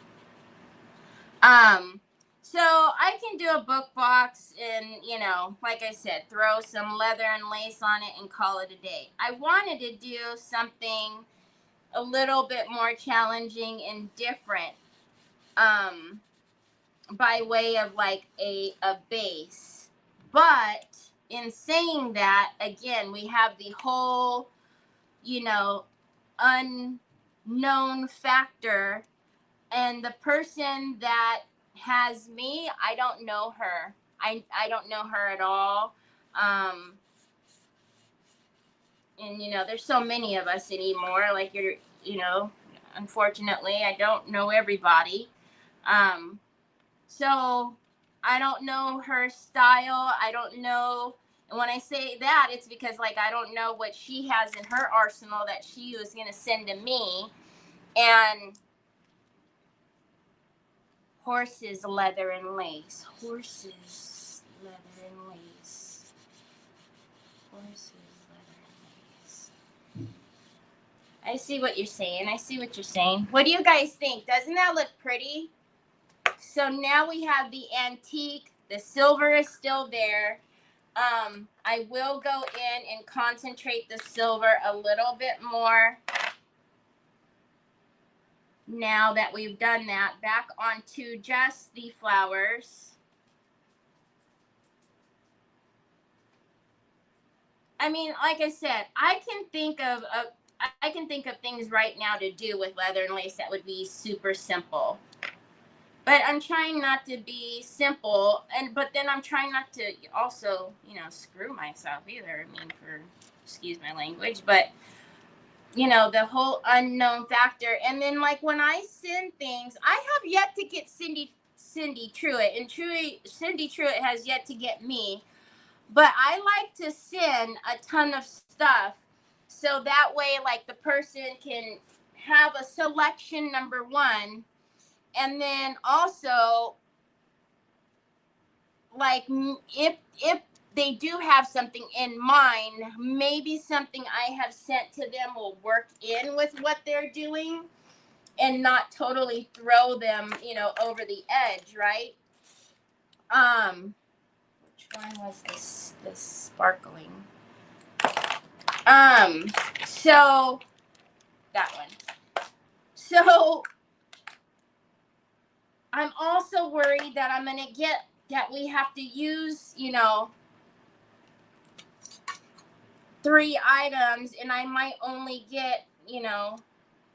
so I can do a book box and, you know, like I said, throw some leather and lace on it and call it a day. I wanted to do something a little bit more challenging and different by way of like a base. But in saying that, again, we have the whole, you know, unknown factor, and the person that has me, I don't know her. I don't know her at all. And you know, there's so many of us anymore. Like you know, unfortunately, I don't know everybody. So I don't know her style. I don't know. And when I say that, it's because like I don't know what she has in her arsenal that she was going to send to me. And horses, leather, and lace. Horses, leather, and lace. Horses, leather, and lace. I see what you're saying. I see what you're saying. What do you guys think? Doesn't that look pretty? So now we have the antique. The silver is still there. I will go in and concentrate the silver a little bit more. Now that we've done that, back onto just the flowers. I mean, like I said, I can think of things right now to do with leather and lace that would be super simple. But I'm trying not to be simple, but then I'm trying not to also, you know, screw myself either. I mean, excuse my language, but you know, the whole unknown factor. And then like when I send things, I have yet to get Cindy Truitt, and Cindy Truitt has yet to get me. But I like to send a ton of stuff so that way like the person can have a selection, number one. And then also, like, if they do have something in mind, maybe something I have sent to them will work in with what they're doing and not totally throw them, you know, over the edge, right? Which one was this sparkling? So that one. So I'm also worried that I'm going to get that we have to use, you know, 3 items and I might only get, you know,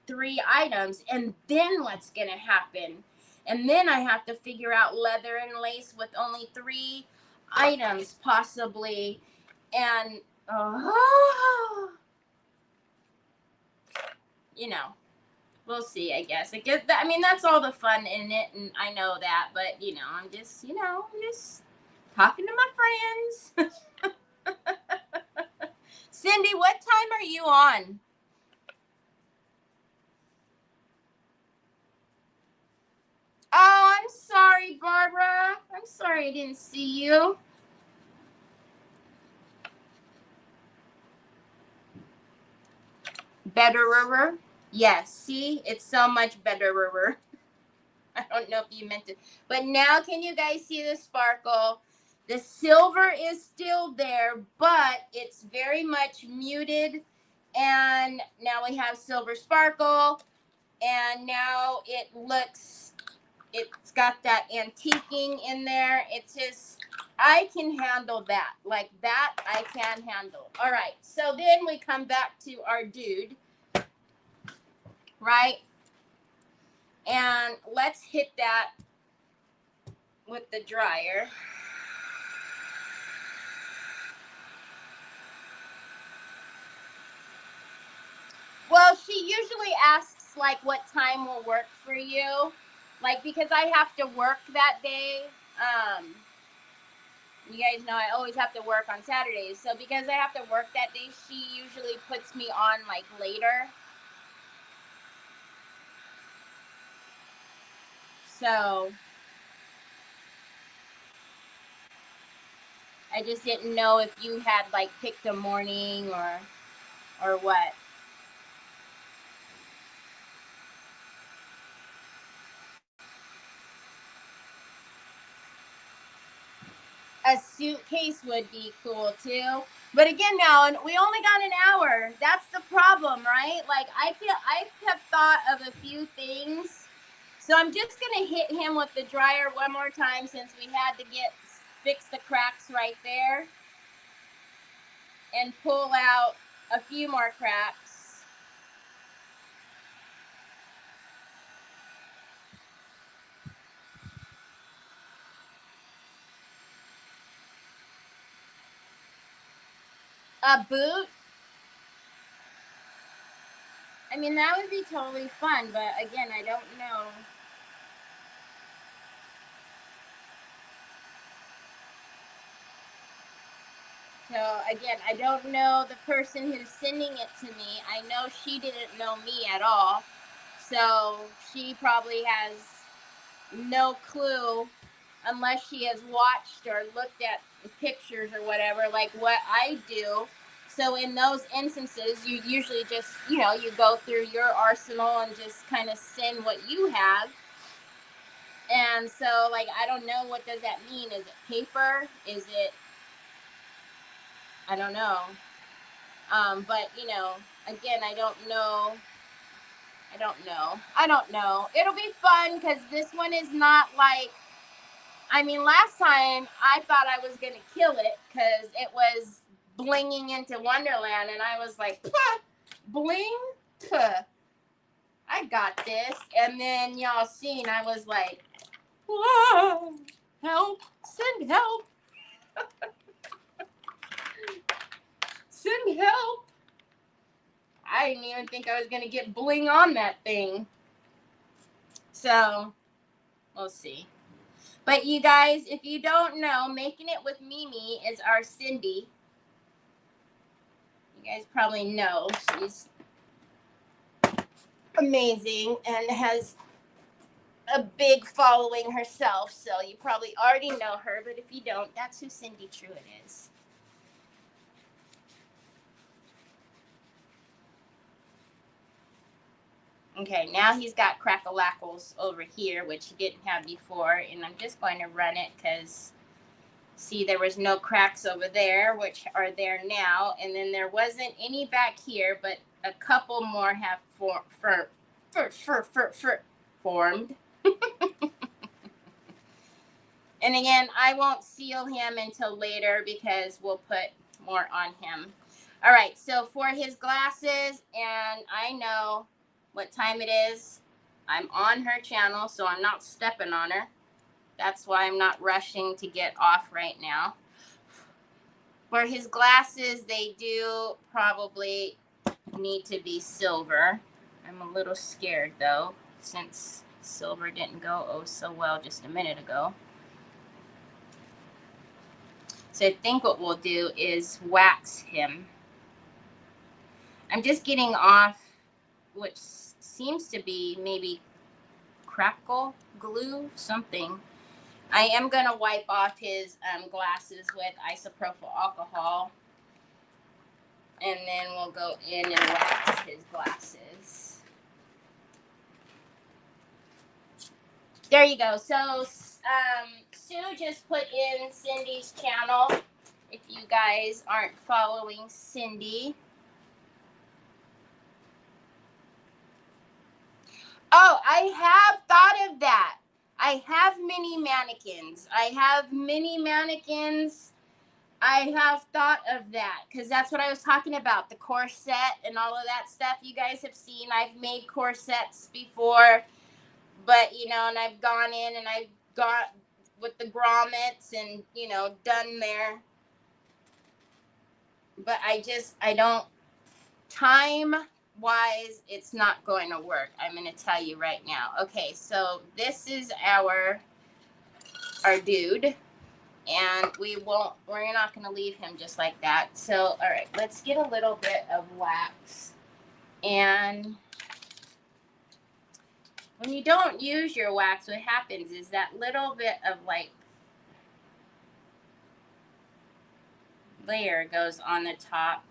3 items. And then what's going to happen? And then I have to figure out leather and lace with only 3 items possibly. And, you know, we'll see, I guess. I mean, that's all the fun in it, and I know that, but, you know, I'm just talking to my friends. Cindy, what time are you on? Oh, I'm sorry, Barbara. I'm sorry I didn't see you. Betterer? Yes, see? It's so much betterer. I don't know if you meant to. But now can you guys see the sparkle? The silver is still there, but it's very much muted. And now we have silver sparkle. And now it's got that antiquing in there. It's just, I can handle that. Like that, I can handle. All right, so then we come back to our dude, right? And let's hit that with the dryer. Well, she usually asks, like, what time will work for you. Like, because I have to work that day. You guys know I always have to work on Saturdays. So because I have to work that day, she usually puts me on, like, later. So I just didn't know if you had, like, picked a morning or what. A suitcase would be cool too. But again, now we only got an hour. That's the problem, right? Like I have thought of a few things. So I'm just gonna hit him with the dryer one more time since we had to fix the cracks right there. And pull out a few more cracks. A boot. I mean, that would be totally fun, but again, I don't know. So again, I don't know the person who's sending it to me. I know she didn't know me at all. So she probably has no clue unless she has watched or looked at pictures or whatever, like what I do. So in those instances, you usually just, you go through your arsenal and just kind of send what you have. And so, like, I don't know, what does that mean? Is it paper? Is it, I don't know. But, again, I don't know. It'll be fun because this one is not like, I mean, last time I thought I was going to kill it because it was blinging into Wonderland. And I was like, bling? I got this. And then y'all seen, I was like, whoa, help, send help. Send help. I didn't even think I was going to get bling on that thing. So, we'll see. But you guys, if you don't know, Making It with Mimi is our Cindy. You guys probably know she's amazing and has a big following herself. So you probably already know her. But if you don't, that's who Cindy Truitt is. Okay, now he's got crackle-lackles over here, which he didn't have before. And I'm just going to run it because, see, there was no cracks over there, which are there now. And then there wasn't any back here, but a couple more have formed. And again, I won't seal him until later because we'll put more on him. All right, so for his glasses, and I know what time it is. I'm on her channel, so I'm not stepping on her. That's why I'm not rushing to get off right now. For his glasses, they do probably need to be silver. I'm a little scared though, since silver didn't go oh so well just a minute ago. So I think what we'll do is wax him. I'm just getting off which seems to be maybe crackle glue, something. I am going to wipe off his glasses with isopropyl alcohol. And then we'll go in and wax his glasses. There you go. So Sue just put in Cindy's channel. If you guys aren't following Cindy. Oh, I have thought of that. I have mini mannequins. I have thought of that because that's what I was talking about, the corset and all of that stuff you guys have seen. I've made corsets before, but, you know, and I've gone in and I've got with the grommets and, you know, done there. But I don't, time-wise, it's not going to work. I'm going to tell you right now. Okay, so this is our dude. And we're not going to leave him just like that. So, all right, let's get a little bit of wax. And when you don't use your wax, what happens is that little bit of like layer goes on the top.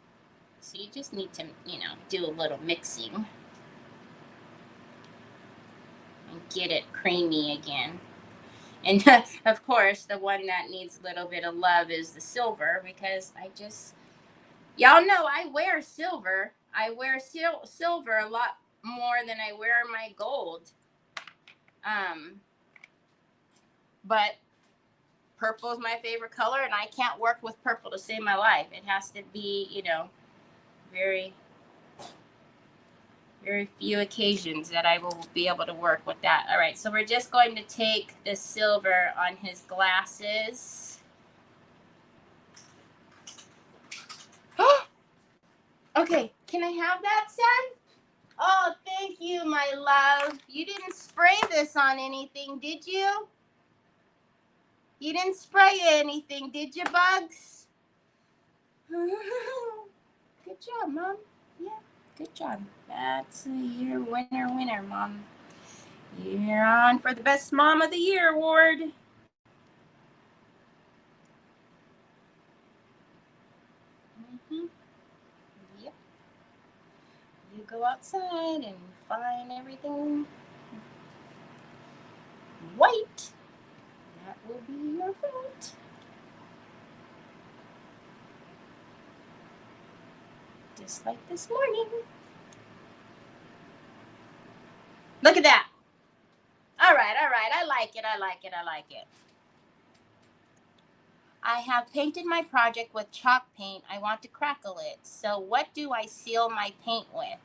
So you just need to, you know, do a little mixing and get it creamy again. And of course, the one that needs a little bit of love is the silver, because y'all know I wear silver. I wear silver a lot more than I wear my gold. But purple is my favorite color, and I can't work with purple to save my life. It has to be, you know, very, very few occasions that I will be able to work with that. All right, so we're just going to take the silver on his glasses. Okay, can I have that, son? Oh, thank you, my love. You didn't spray this on anything, did you? You didn't spray anything, did you, Bugs? Good job, Mom. Yeah, good job. That's your winner, Mom. You're on for the Best Mom of the Year award. Yep. You go outside and find everything white. That will be your fault. Just like this morning. Look at that. All right. I like it. I have painted my project with chalk paint. I want to crackle it. So what do I seal my paint with?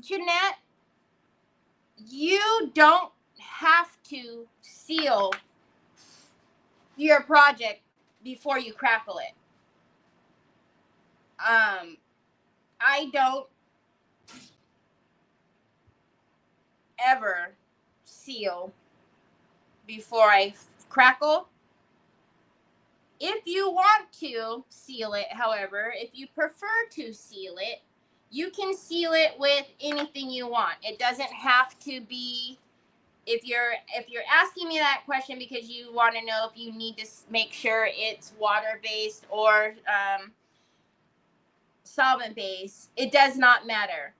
Jeanette, you don't have to seal your project before you crackle it. I don't ever seal before I crackle. If you want to seal it, however, if you prefer to seal it, you can seal it with anything you want. It doesn't have to be, if you're asking me that question because you want to know if you need to make sure it's water-based or solvent-based, it does not matter.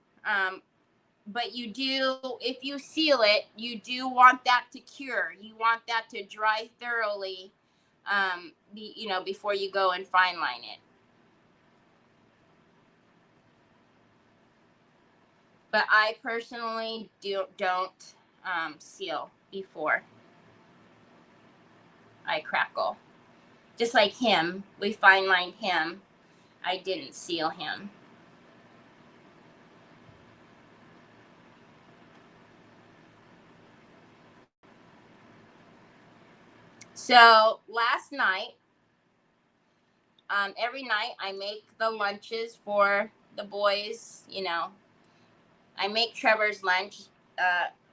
But you do, if you seal it, you do want that to cure. You want that to dry thoroughly, before you go and fine line it. But I personally don't seal before I crackle. Just like him, we fine lined him. I didn't seal him. So last night, Every night I make the lunches for the boys. You know, I make Trevor's lunch,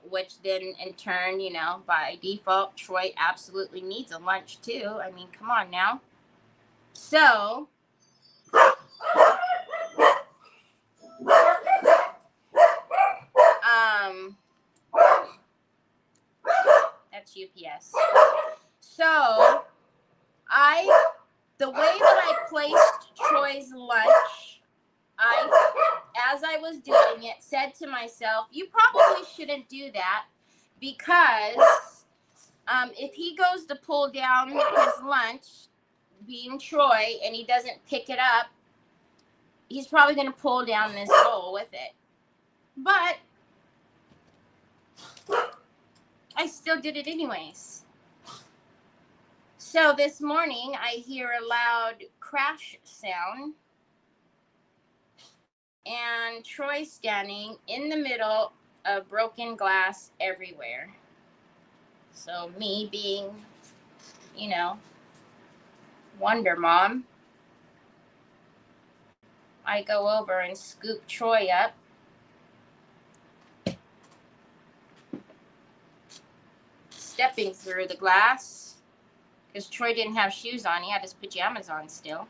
which then in turn, you know, by default, Troy absolutely needs a lunch too. I mean, come on now. So, that's UPS. So, the way that I placed Troy's lunch, as I was doing it, said to myself, you probably shouldn't do that because if he goes to pull down his lunch, being Troy, and he doesn't pick it up, he's probably going to pull down this bowl with it. But I still did it anyways. So this morning, I hear a loud crash sound, and Troy standing in the middle of broken glass everywhere. So me being, you know, Wonder Mom, I go over and scoop Troy up. Stepping through the glass, because Troy didn't have shoes on. He had his pajamas on still.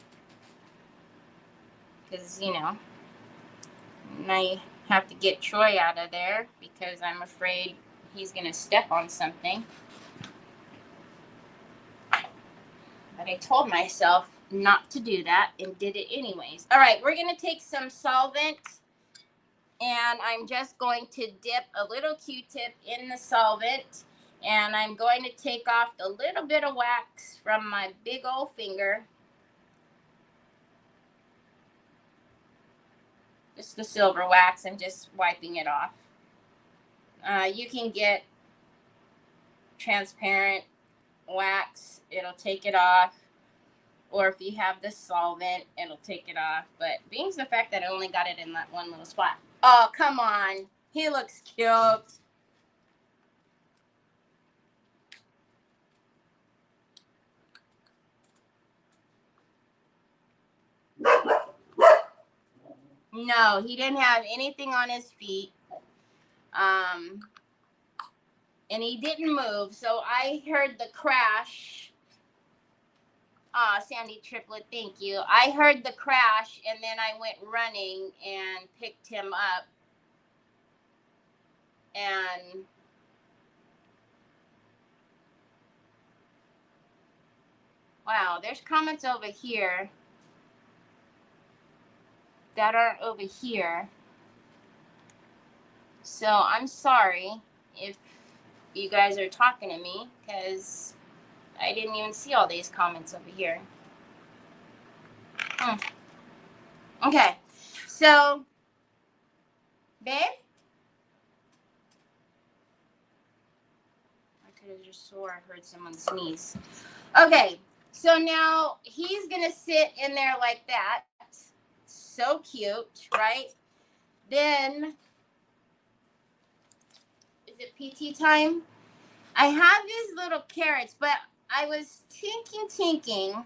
Because, you know, and I have to get Troy out of there because I'm afraid he's going to step on something. But I told myself not to do that and did it anyways. All right, we're going to take some solvent, and I'm just going to dip a little Q-tip in the solvent, and I'm going to take off the little bit of wax from my big old finger. Just the silver wax. I'm just wiping it off. You can get transparent wax. It'll take it off. Or if you have the solvent, it'll take it off. But being the fact that I only got it in that one little spot. Oh, come on. He looks cute. No, he didn't have anything on his feet. And he didn't move. So I heard the crash. Sandy Triplet, thank you. I heard the crash, and then I went running and picked him up. And wow, there's comments over here that aren't over here. So I'm sorry if you guys are talking to me, because I didn't even see all these comments over here. Okay, so, babe? I could have just swore I heard someone sneeze. Okay, so now he's going to sit in there like that. So cute, right? Then, is it PT time? I have these little carrots, but I was thinking,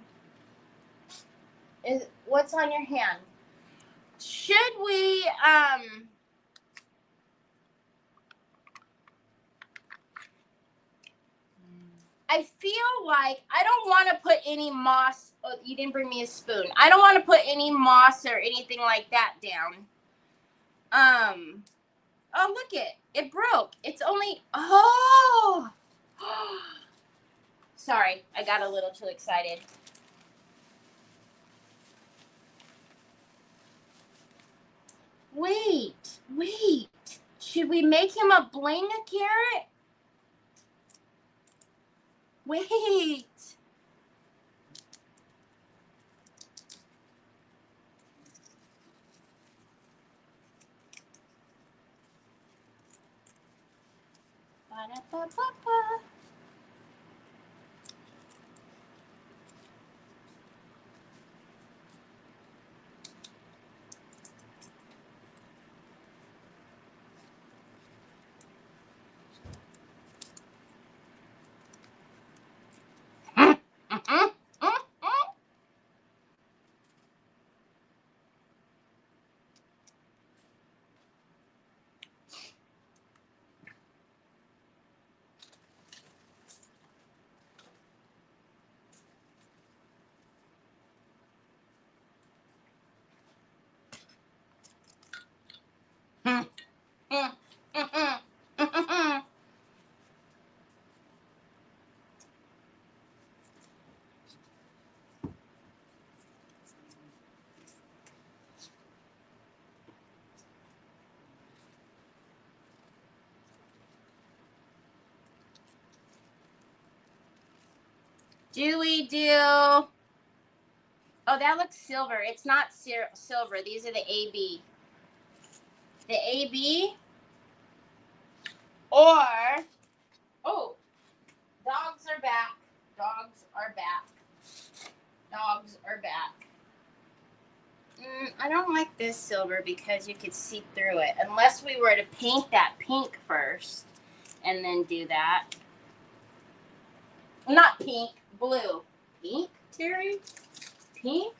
what's on your hand? Should we, I feel like I don't want to put any moss. Oh, you didn't bring me a spoon. I don't want to put any moss or anything like that down. Oh, look it broke. It's only, oh. Sorry, I got a little too excited. Wait. Should we make him a bling carrot? Wait. Ba-da-ba-ba-ba. Do we do... Oh, that looks silver. It's not silver. These are the AB. The AB. Or... Oh, dogs are back. Dogs are back. Dogs are back. I don't like this silver because you could see through it. Unless we were to paint that pink first and then do that. Not pink, blue. Pink, Terry? Pink?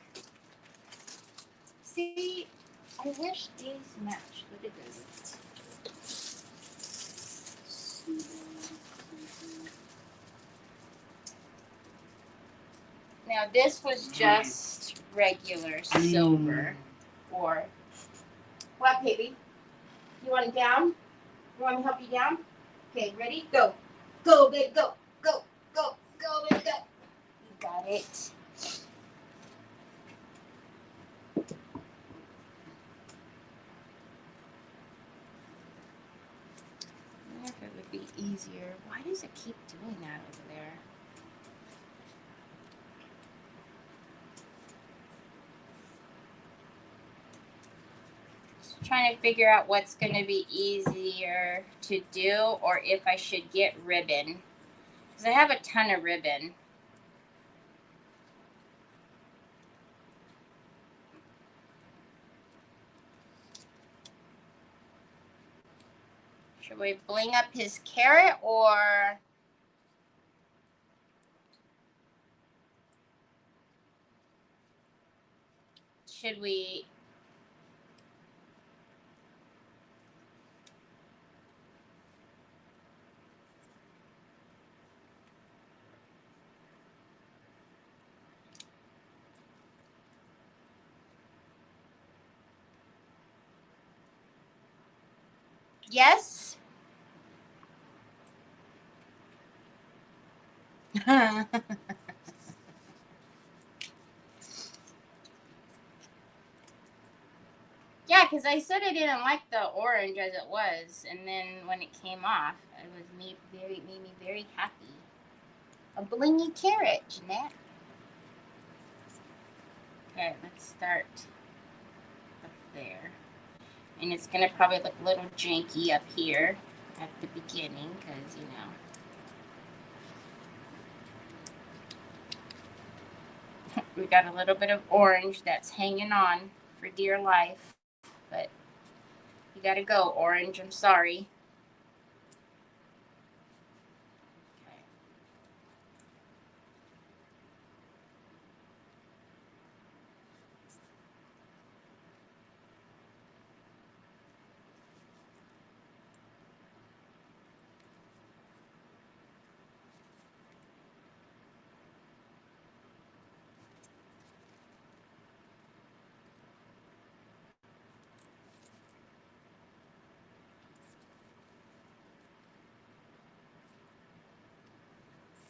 See, I wish these matched. Look at this. Now this was just regular silver. Or what, baby? You want it down? You want me to help you down? Okay, ready? Go. Go, babe, go. Go, go, go, babe, go. You got it. I wonder if it would be easier. Why does it keep doing that over there? Trying to figure out what's going to be easier to do, or if I should get ribbon, because I have a ton of ribbon. Should we bling up his carrot, or should we... Yes? Yeah, because I said I didn't like the orange as it was, and then when it came off, it was made me very happy. A blingy carrot, Jeanette. Okay, let's start up there. And it's going to probably look a little janky up here at the beginning, because, you know, we got a little bit of orange that's hanging on for dear life. But you got to go, orange. I'm sorry. Okay.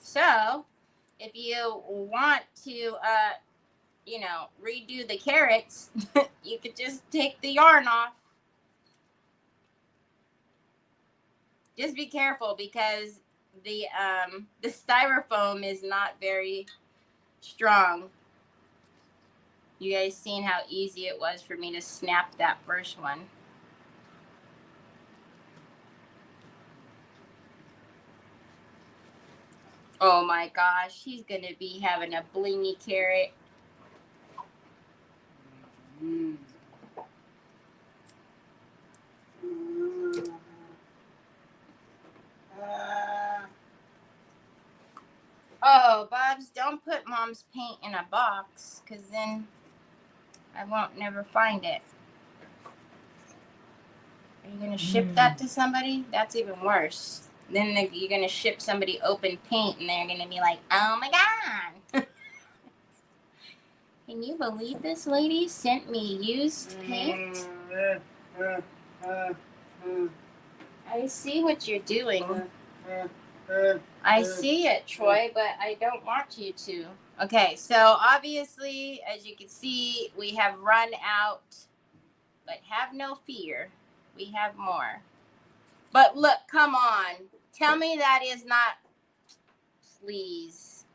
So, if you want to, you know, redo the carrots, you could just take the yarn off. Just be careful because the styrofoam is not very strong. You guys seen how easy it was for me to snap that first one. Oh my gosh, he's gonna be having a blingy carrot. Oh, Bubs, don't put Mom's paint in a box, because then I won't never find it. Are you going to ship that to somebody? That's even worse. Then you're going to ship somebody open paint, and they're going to be like, oh my God. Can you believe this lady sent me used paint? I see what you're doing. I see it, Troy, but I don't want you to. Okay, so obviously, as you can see, we have run out, but have no fear. We have more. But look, come on. Tell me that is not, please.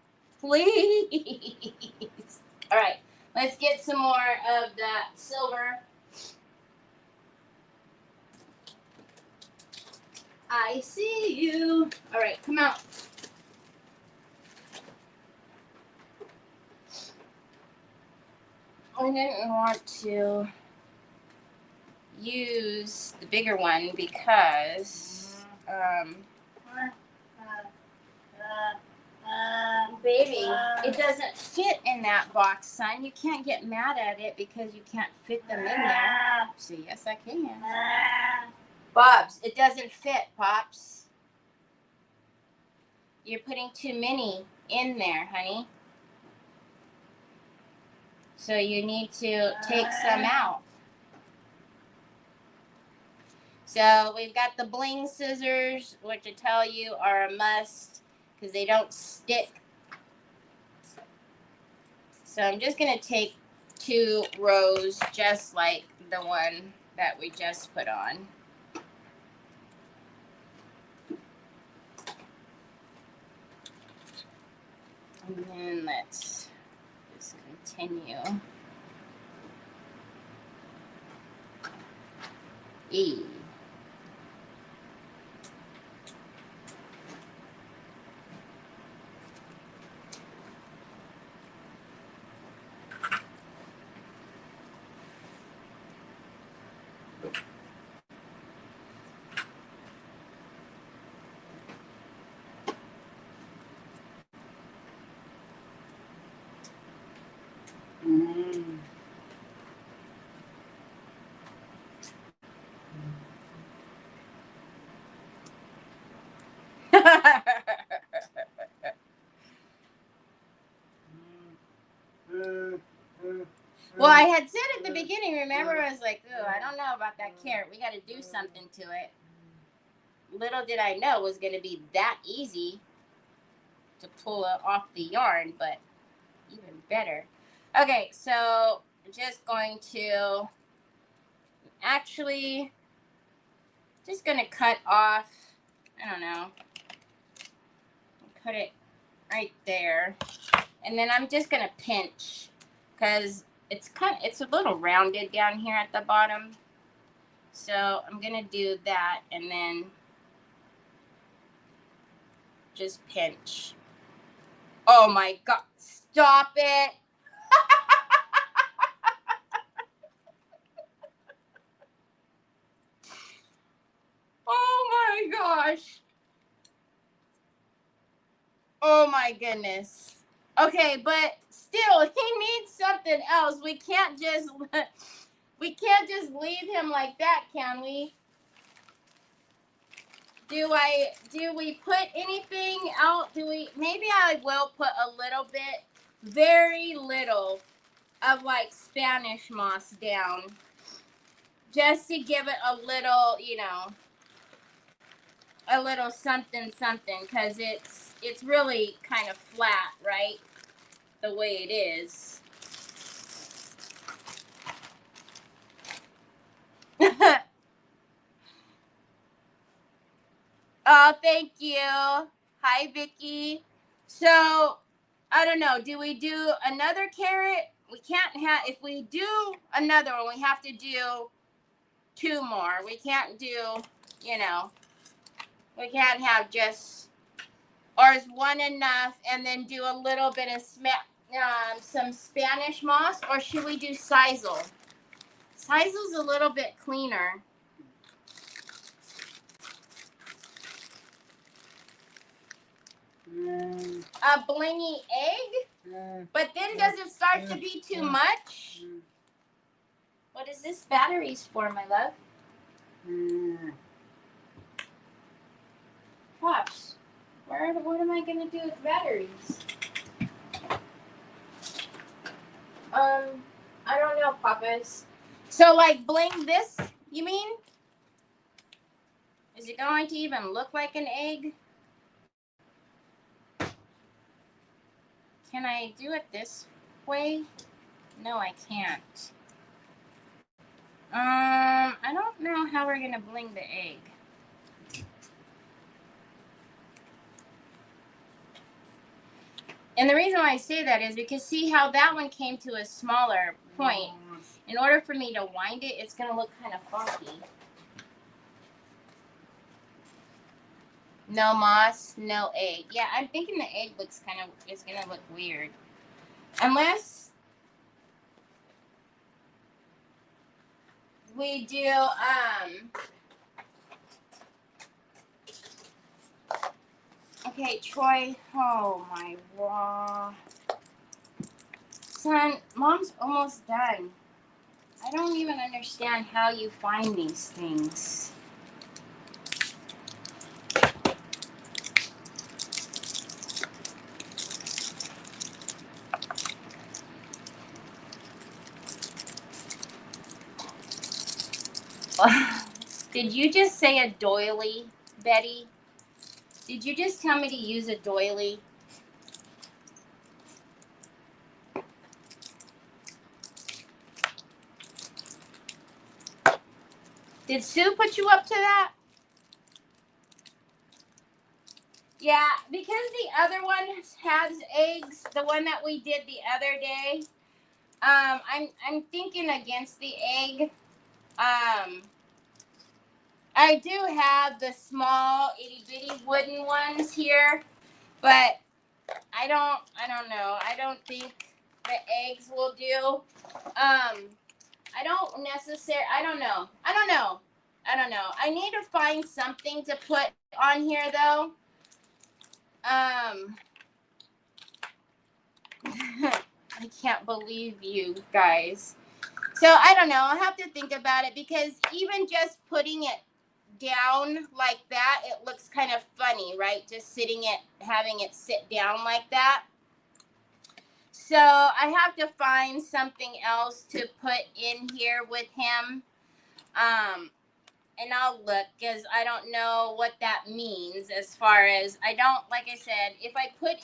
please. All right, let's get some more of that silver. I see you. All right, come out. I didn't want to use the bigger one because, baby, it doesn't fit in that box, son. You can't get mad at it because you can't fit them in there. So yes, I can. Bobs, it doesn't fit, Pops. You're putting too many in there, honey. So you need to take some out. So we've got the bling scissors, which I tell you are a must because they don't stick. So I'm just going to take 2 rows just like the one that we just put on. And then let's just continue. E. Well, I had said at the beginning, remember, I was like, oh, I don't know about that carrot. We got to do something to it. Little did I know it was going to be that easy to pull off the yarn, but even better. Okay, so I'm just going to actually just going to cut off, I don't know, cut it right there. And then I'm just going to pinch because it's a little rounded down here at the bottom. So I'm going to do that and then just pinch. Oh my God, stop it. Oh my gosh. Oh my goodness. Okay, but still, he needs something else. We can't just leave him like that, can we? Do we put anything out? Maybe I will put a little bit, very little of like Spanish moss down. Just to give it a little, a little something, because it's really kind of flat, right? The way it is. Oh, thank you. Hi, Vicky. So, I don't know. Do we do another carrot? We can't have, if we do another one, we have to do 2 more. We can't do, we can't have just, or is 1 enough, and then do a little bit of some Spanish moss, or should we do sisal? Sisal's a little bit cleaner. A blingy egg? But then does it start to be too much? What is this batteries for, my love? Pops, what am I going to do with batteries? I don't know, Papas. So, like, bling this, you mean? Is it going to even look like an egg? Can I do it this way? No, I can't. I don't know how we're going to bling the egg. And the reason why I say that is because see how that one came to a smaller point. In order for me to wind it, it's going to look kind of funky. No moss, no egg. Yeah, I'm thinking the egg looks it's going to look weird. Unless we do, okay, Troy. Oh my God. Son, Mom's almost done. I don't even understand how you find these things. Did you just say a doily, Betty? Did you just tell me to use a doily? Did Sue put you up to that? Yeah, because the other one has eggs, the one that we did the other day. I'm thinking against the egg. I do have the small itty bitty wooden ones here, but I don't know. I don't think the eggs will do. I don't know. I need to find something to put on here though. I can't believe you guys. So I don't know. I'll have to think about it because even just putting it down like that, it looks kind of funny, right? Just having it sit down like that. So I have to find something else to put in here with him. And I'll look because I don't know what that means as far as like I said, if I put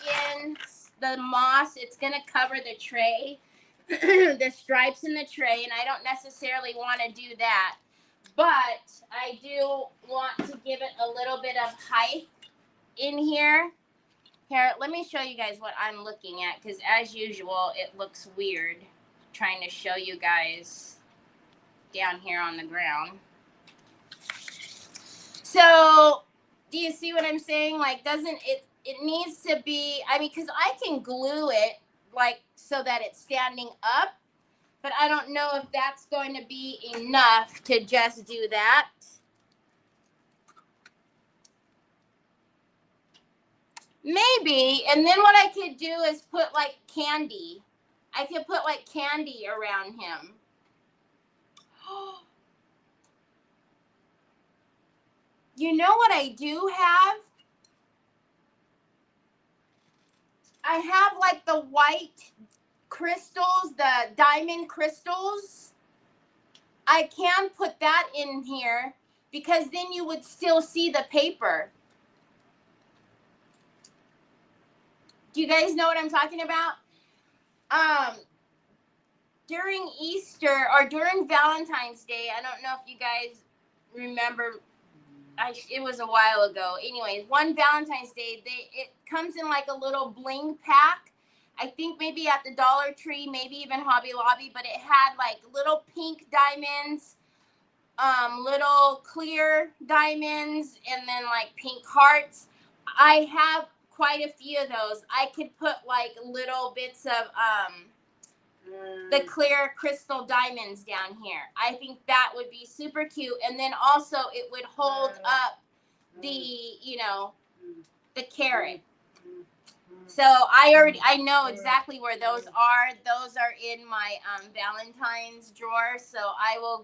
in the moss, it's going to cover the tray, the stripes in the tray, and I don't necessarily want to do that. But I do want to give it a little bit of height in here. Here, let me show you guys what I'm looking at because as usual, it looks weird trying to show you guys down here on the ground. So, do you see what I'm saying? Like, it needs to be, I mean, because I can glue it, like, so that it's standing up, but I don't know if that's going to be enough to just do that. Maybe, and then what I could do is put, like, candy. I could put, like, candy around him. You know what I do have? I have like the white crystals, the diamond crystals. I can put that in here because then you would still see the paper. Do you guys know what I'm talking about? During Easter or during Valentine's Day, I don't know if you guys remember. It was a while ago. Anyways, one Valentine's Day, it comes in like a little bling pack. I think maybe at the Dollar Tree, maybe even Hobby Lobby, but it had like little pink diamonds, little clear diamonds, and then like pink hearts. I have quite a few of those. I could put like little bits of the clear crystal diamonds down here. I think that would be super cute. And then also it would hold up the, the carrot. So I know exactly where those are. Those are in my Valentine's drawer. So I will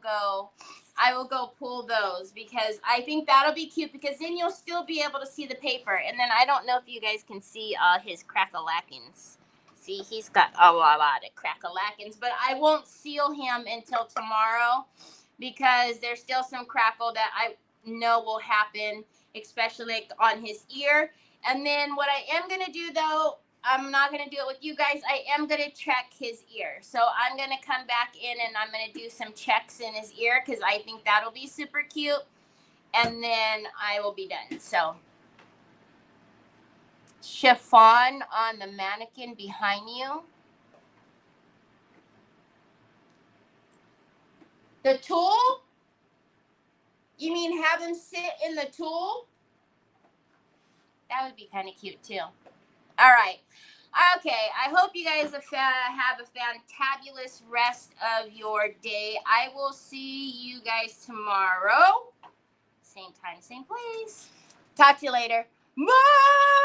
go pull those because I think that'll be cute because then you'll still be able to see the paper. And then I don't know if you guys can see his crack-a-lackins. See, he's got a lot of crack-a-lackins, but I won't seal him until tomorrow because there's still some crackle that I know will happen, especially on his ear. And then what I am going to do, though, I'm not going to do it with you guys. I am going to check his ear. So I'm going to come back in and I'm going to do some checks in his ear because I think that'll be super cute. And then I will be done. So chiffon on the mannequin behind you. The tulle? You mean have them sit in the tulle? That would be kind of cute too. All right. Okay, I hope you guys have a fantabulous rest of your day. I will see you guys tomorrow. Same time, same place. Talk to you later. Bye!